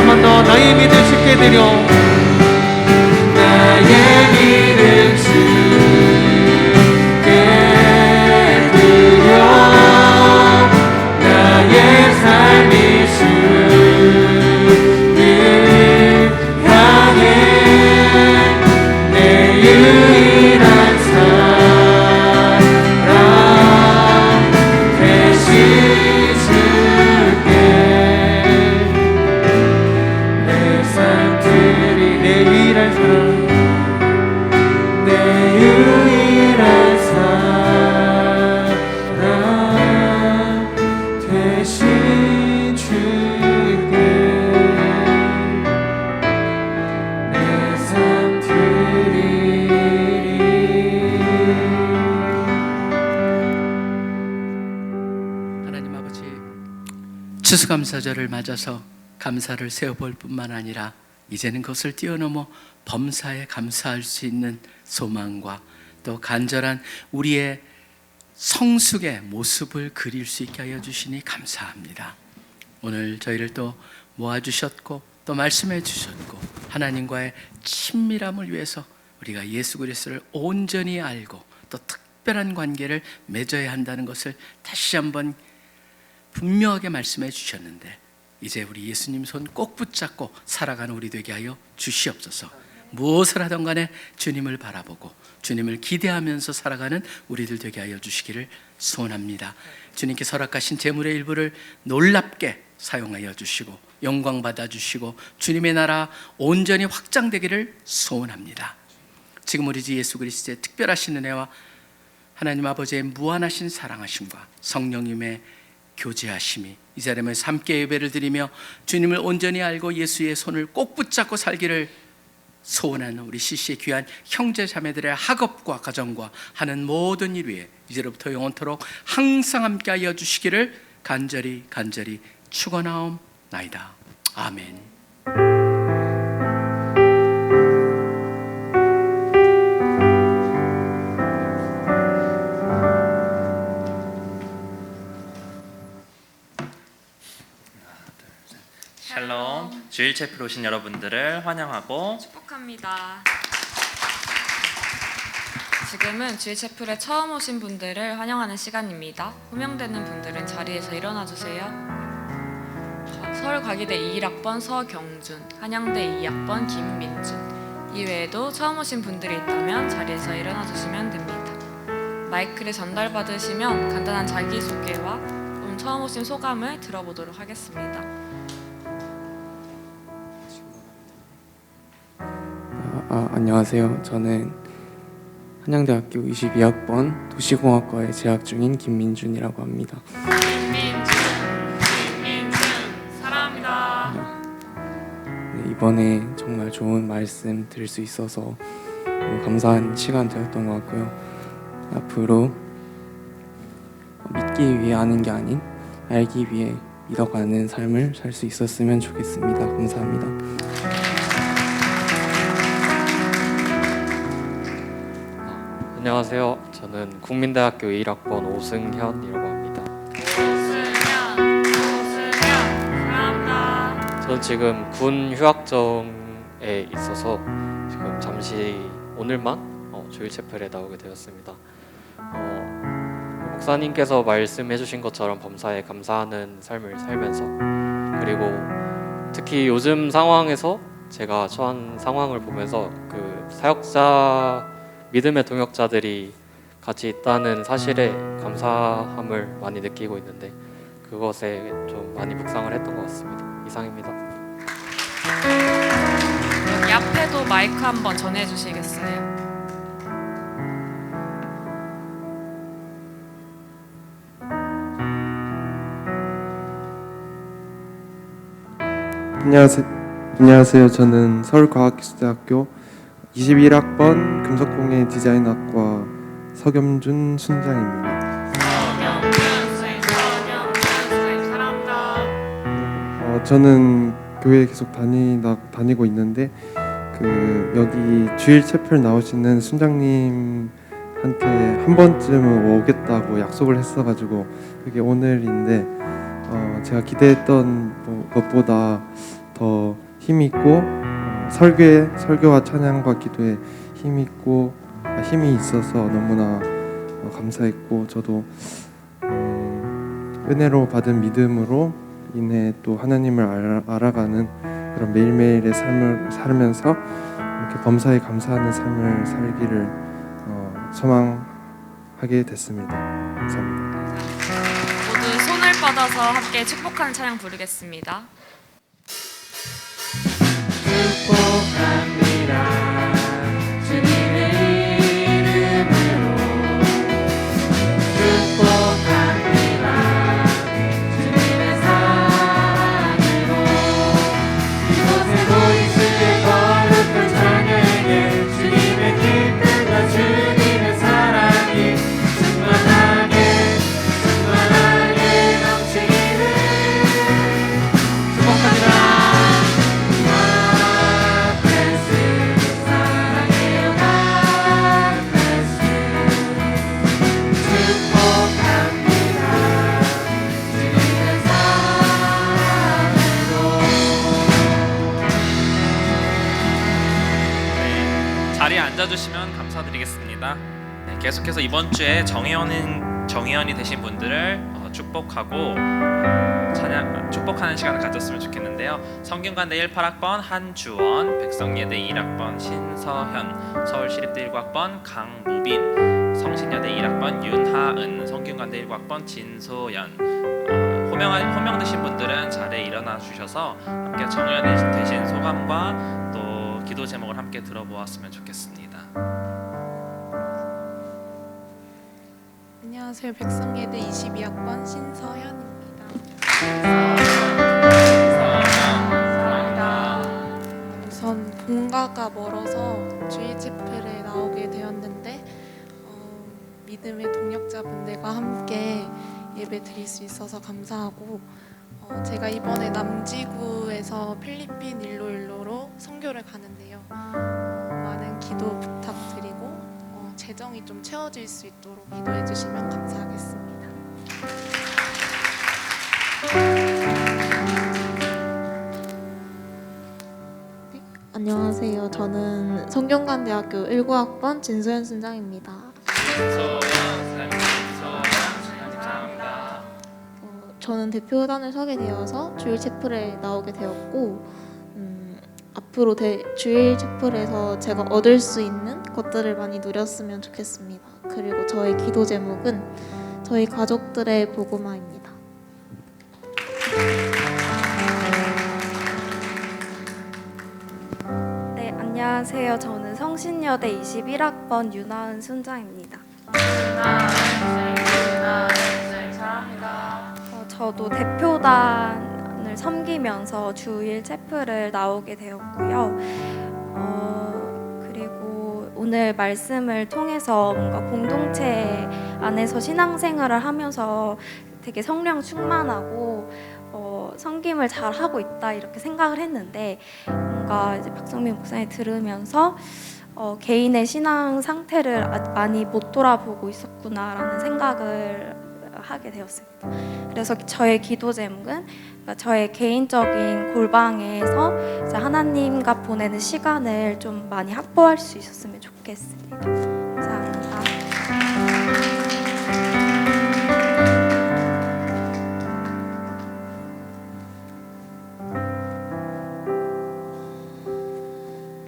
한 번 더 나의 믿음 주께 드려 나의 믿음 주께 드려 나의 삶이 주를 향해 내 유일한 사랑 대신 주께 내 삶 드리 내 유일한 사랑 내 유일한 사랑 대신 주께 내 삶 드리리 하나님 아버지, 추수감사절을 맞아서 감사를 세워볼 뿐만 아니라 이제는 그것을 뛰어넘어 범사에 감사할 수 있는 소망과 또 간절한 우리의 성숙의 모습을 그릴 수 있게 하여 주시니 감사합니다. 오늘 저희를 또 모아주셨고 또 말씀해 주셨고 하나님과의 친밀함을 위해서 우리가 예수 그리스도를 온전히 알고 또 특별한 관계를 맺어야 한다는 것을 다시 한번 분명하게 말씀해 주셨는데 이제 우리 예수님 손 꼭 붙잡고 살아가는 우리 되게 하여 주시옵소서. 무엇을 하던 간에 주님을 바라보고 주님을 기대하면서 살아가는 우리들 되게 하여 주시기를 소원합니다. 주님께 허락하신 재물의 일부를 놀랍게 사용하여 주시고 영광 받아 주시고 주님의 나라 온전히 확장되기를 소원합니다. 지금 우리 주 예수 그리스도의 특별하신 은혜와 하나님 아버지의 무한하신 사랑하심과 성령님의 교제하심이 이 자리에서 함께 예배를 드리며 주님을 온전히 알고 예수의 손을 꼭 붙잡고 살기를 소원하는 우리 CC의 귀한 형제 자매들의 학업과 가정과 하는 모든 일 위에 이제로부터 영원토록 항상 함께 하여 주시기를 간절히 축원하옵나이다. 아멘. 샬롬, 주일 체플 오신 여러분들을 환영하고 축복합니다. 지금은 주일 채플에 처음 오신 분들을 환영하는 시간입니다. 호명되는 분들은 자리에서 일어나 주세요. 서울과기대 21학번 서경준, 한양대 2학번 김민준, 이외에도 처음 오신 분들이 있다면 자리에서 일어나 주시면 됩니다. 마이크를 전달받으시면 간단한 자기소개와 오늘 처음 오신 소감을 들어보도록 하겠습니다. 안녕하세요. 저는 한양대학교 22학번 도시공학과에 재학 중인 김민준이라고 합니다. 김민준 사랑합니다. 네, 이번에 정말 좋은 말씀 들을 수 있어서 너무 감사한 시간 되었던 것 같고요. 앞으로 믿기 위해 아는 게 아닌 알기 위해 믿어가는 삶을 살 수 있었으면 좋겠습니다. 감사합니다. 안녕하세요. 저는 국민대학교 1학번 오승현이라고 합니다. 사랑합니다. 저는 지금 군 휴학정에 있어서 지금 잠시 오늘만 주일 채플에 나오게 되었습니다. 목사님께서 말씀해주신 것처럼 범사에 감사하는 삶을 살면서 그리고 특히 요즘 상황에서 제가 처한 상황을 보면서 그 사역자 믿음의 동역자들이 같이 있다는 사실에 감사함을 많이 느끼고 있는데 그것에 좀 많이 묵상을 했던 것 같습니다. 이상입니다. 여기 앞에도 마이크 한번 전해주시겠어요? 안녕하세요. 저는 서울과학기술대학교 21학번 금속공예 디자인학과 서겸준 순장입니다. 저는 교회 계속 다니고 있는데 여기 주일 채플 나오시는 순장님한테 한 번쯤은 오겠다고 약속을 했어가지고 그게 오늘인데 제가 기대했던 것보다 더 힘이 있고 설교와 찬양과 기도에 힘이 있어서 너무나 감사했고 저도 은혜로 받은 믿음으로 인해 또 하나님을 알아가는 그런 매일매일의 삶을 살면서 이렇게 범사에 감사하는 삶을 살기를 소망하게 됐습니다. 감사합니다. 모두 손을 뻗어서 함께 축복하는 찬양 부르겠습니다. 자리에 앉아주시면 감사드리겠습니다. 네, 계속해서 이번 주에 정회원이 되신 분들을 축복하고 축복하는 시간을 가졌으면 좋겠는데요. 성균관대 18학번 한주원, 백성예대 1학번 신서현, 서울시립대 19학번 강무빈, 성신여대 1학번 윤하은, 성균관대 19학번 진소연. 호명되신 분들은 자리에 일어나 주셔서 함께 정회원 되신 소감과 또 기도 제목을 함께 들어보았으면 좋겠습니다. 안녕하세요. 백성예대 22학번 신서현입니다. 우선 본가가 멀어서 주일 채플에 나오게 되었는데 믿음의 동역자분들과 함께 예배 드릴 수 있어서 감사하고 제가 이번에 남지구에서 필리핀 일로일로로 선교를 가는데요. 많은 기도 부탁드리고 재정이 좀 채워질 수 있도록 기도해 주시면 감사하겠습니다. 네, 안녕하세요. 저는 성균관대학교 19학번 진소연 순장입니다. 저는 대표단을 서게 되어서 주일 채플에 나오게 되었고 앞으로 주일 채플에서 제가 얻을 수 있는 것들을 많이 누렸으면 좋겠습니다. 그리고 저의 기도 제목은 저희 가족들의 복음화입니다. 네, 안녕하세요. 저는 성신여대 21학번 윤하은 순장입니다. 저도 대표단을 섬기면서 주일 채플을 나오게 되었고요. 그리고 오늘 말씀을 통해서 뭔가 공동체 안에서 신앙생활을 하면서 되게 성령 충만하고 섬김을 잘 하고 있다 이렇게 생각을 했는데 뭔가 이제 박성민 목사님 들으면서 개인의 신앙 상태를 많이 못 돌아보고 있었구나라는 생각을 하게 되었습니다. 그래서 저의 기도 제목은 저의 개인적인 골방에서 이제 하나님과 보내는 시간을 좀 많이 확보할 수 있었으면 좋겠습니다. 감사합니다.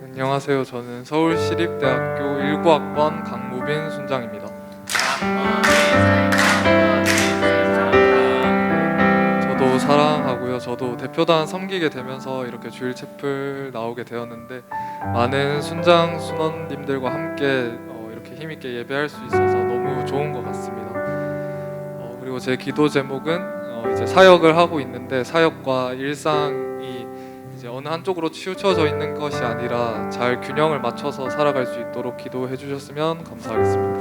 안녕하세요. 저는 서울시립대학교 19학번 강무빈 순장입니다. 저도 사랑하고요. 저도 대표단 섬기게 되면서 이렇게 주일 채플 나오게 되었는데 많은 순장 순원님들과 함께 이렇게 힘있게 예배할 수 있어서 너무 좋은 것 같습니다. 그리고 제 기도 제목은 이제 사역을 하고 있는데 사역과 일상이 이제 어느 한쪽으로 치우쳐져 있는 것이 아니라 잘 균형을 맞춰서 살아갈 수 있도록 기도해 주셨으면 감사하겠습니다.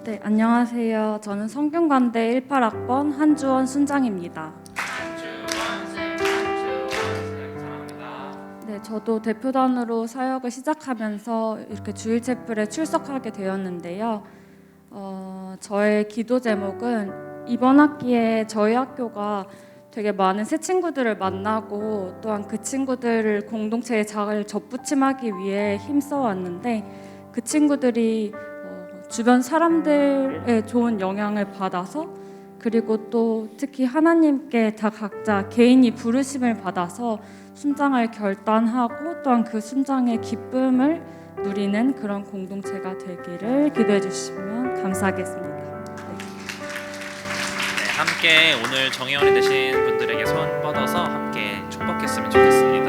네, 안녕하세요. 저는 성균관대 18학번 한주원 순장입니다. 네, 저도 대표단으로 사역을 시작하면서 이렇게 주일 채플에 출석하게 되었는데요. 저의 기도 제목은 이번 학기에 저희 학교가 되게 많은 새 친구들을 만나고 또한 그 친구들을 공동체에 잘 접붙임하기 위해 힘써 왔는데 그 친구들이 주변 사람들의 좋은 영향을 받아서 그리고 또 특히 하나님께 다 각자 개인이 부르심을 받아서 순장할 결단하고 또한 그 순장의 기쁨을 누리는 그런 공동체가 되기를 기도해 주시면 감사하겠습니다. 함께 오늘 정회원이 되신 분들에게 손 뻗어서 함께 축복했으면 좋겠습니다.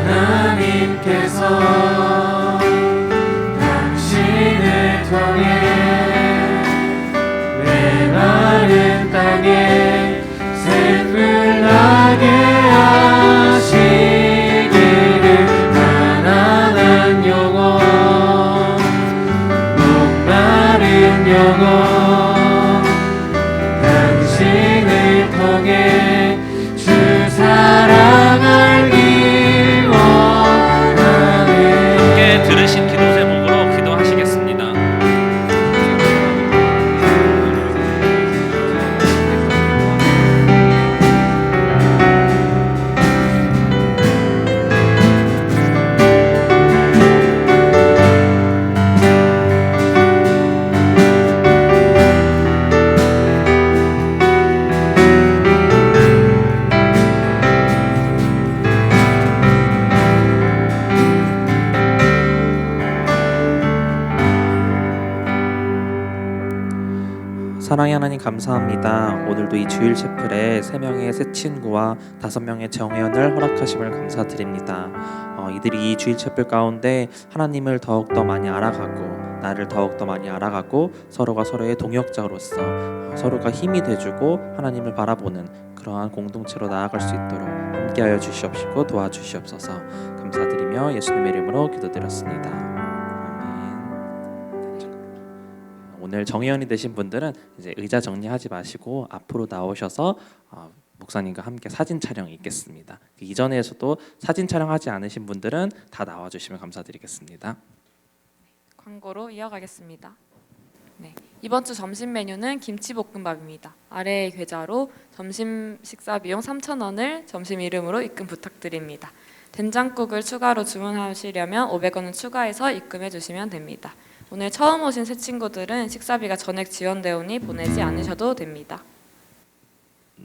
하나님께서 당신을 통해 메마른 땅에 샘을 나게 하시기를 가난한 영혼 목마른 영혼 당신을 통해 주 사랑 알기 원하네. 함께 들으신 기도 제목으로 기도하시겠습니다. 사랑의 하나님 감사합니다. 오늘도 이 주일 채플에 3명의 새 친구와 5명의 정회원을 허락하심을 감사드립니다. 이들이 이 주일 채플 가운데 하나님을 더욱더 많이 알아가고 나를 더욱더 많이 알아가고 서로가 서로의 동역자로서 서로가 힘이 돼주고 하나님을 바라보는 그러한 공동체로 나아갈 수 있도록 함께하여 주시옵시고 도와주시옵소서. 감사드리며 예수님의 이름으로 기도드렸습니다. 오늘 정회원이 되신 분들은 이제 의자 정리하지 마시고 앞으로 나오셔서 목사님과 함께 사진 촬영이 있겠습니다. 그 이전에서도 사진 촬영하지 않으신 분들은 다 나와주시면 감사드리겠습니다. 광고로 이어가겠습니다. 네, 이번 주 점심 메뉴는 김치볶음밥입니다. 아래의 계좌로 점심 식사 비용 3,000원을 점심 이름으로 입금 부탁드립니다. 된장국을 추가로 주문하시려면 500원을 추가해서 입금해 주시면 됩니다. 오늘 처음 오신 새 친구들은 식사비가 전액 지원되오니 보내지 않으셔도 됩니다.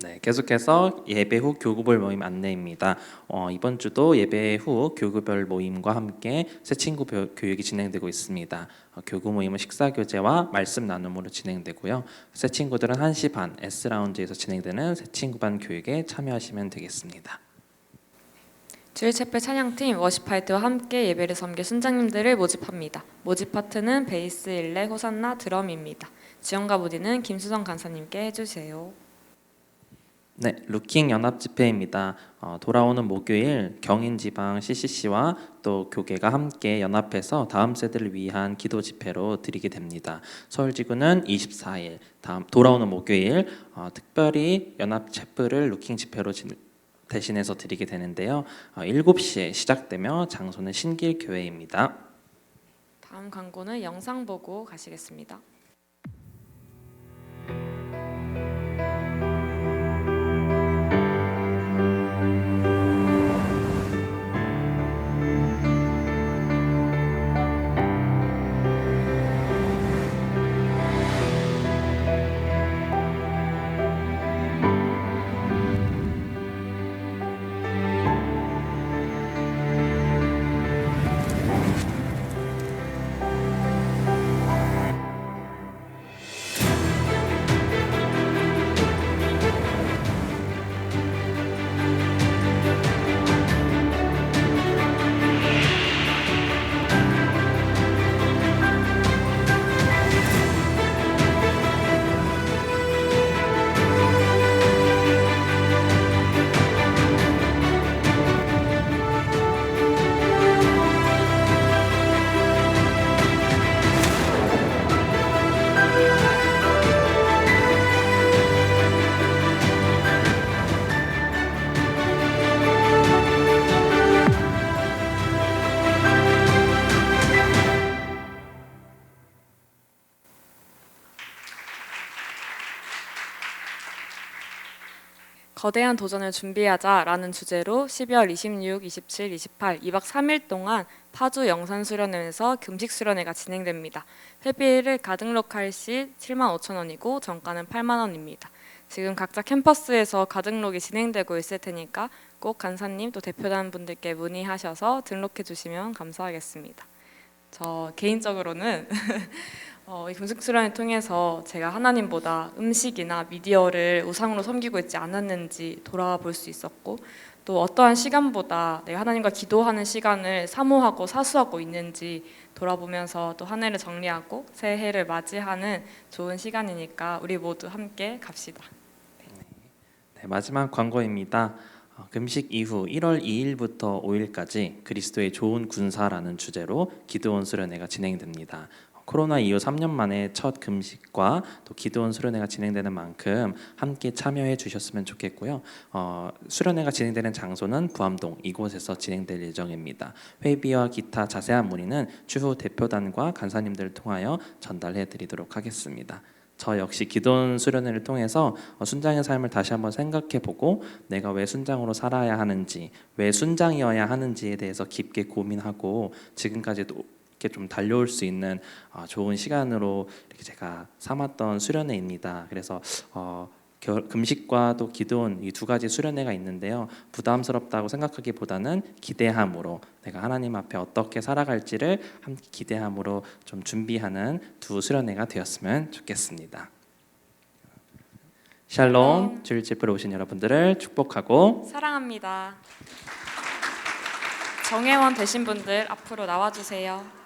네, 계속해서 예배 후 교구별 모임 안내입니다. 이번 주도 예배 후 교구별 모임과 함께 새 친구 교육이 진행되고 있습니다. 교구 모임은 식사 교제와 말씀 나눔으로 진행되고요. 새 친구들은 1시 반 S라운지에서 진행되는 새 친구 반 교육에 참여하시면 되겠습니다. 주일 채플 찬양팀 워시파이트와 함께 예배를 섬길 순장님들을 모집합니다. 모집 파트는 베이스, 일렉, 호산나, 드럼입니다. 지원과 문의는 김수정 간사님께 해주세요. 네, 루킹 연합 집회입니다. 돌아오는 목요일 경인지방 CCC와 또 교계가 함께 연합해서 다음 세대를 위한 기도 집회로 드리게 됩니다. 서울지구는 24일 돌아오는 목요일 특별히 연합 채플을 루킹 집회로 대신해서 드리게 되는데요. 7시에 시작되며 장소는 신길교회입니다. 다음 광고는 영상 보고 가시겠습니다. 거대한 도전을 준비하자라는 주제로 12월 26, 27, 28, 2박 3일 동안 파주 영산수련회에서 금식 수련회가 진행됩니다. 회비를 가등록할 시 75,000원이고 정가는 80,000원입니다. 지금 각자 캠퍼스에서 가등록이 진행되고 있을 테니까 꼭 간사님 또 대표단 분들께 문의하셔서 등록해 주시면 감사하겠습니다. 저 개인적으로는 이 금식 수련을 통해서 제가 하나님보다 음식이나 미디어를 우상으로 섬기고 있지 않았는지 돌아볼 수 있었고, 또 어떠한 시간보다 내가 하나님과 기도하는 시간을 사모하고 사수하고 있는지 돌아보면서 또 한 해를 정리하고 새해를 맞이하는 좋은 시간이니까 우리 모두 함께 갑시다. 네, 마지막 광고입니다. 금식 이후 1월 2일부터 5일까지 그리스도의 좋은 군사라는 주제로 기도원 수련회가 진행됩니다. 코로나 이후 3년 만에 첫 금식과 또 기도원 수련회가 진행되는 만큼 함께 참여해 주셨으면 좋겠고요. 수련회가 진행되는 장소는 부암동 이곳에서 진행될 예정입니다. 회비와 기타 자세한 문의는 추후 대표단과 간사님들을 통하여 전달해 드리도록 하겠습니다. 저 역시 기도원 수련회를 통해서 순장의 삶을 다시 한번 생각해보고 내가 왜 순장으로 살아야 하는지, 왜 순장이어야 하는지에 대해서 깊게 고민하고 지금까지도 이렇게 좀 달려올 수 있는 좋은 시간으로 이렇게 제가 삼았던 수련회입니다. 그래서 금식과 또 기도원 이 두 가지 수련회가 있는데요. 부담스럽다고 생각하기보다는 기대함으로 내가 하나님 앞에 어떻게 살아갈지를 함께 기대함으로 좀 준비하는 두 수련회가 되었으면 좋겠습니다. 샬롬, 주일 집회로 오신 여러분들을 축복하고 사랑합니다. 정회원 되신 분들 앞으로 나와주세요.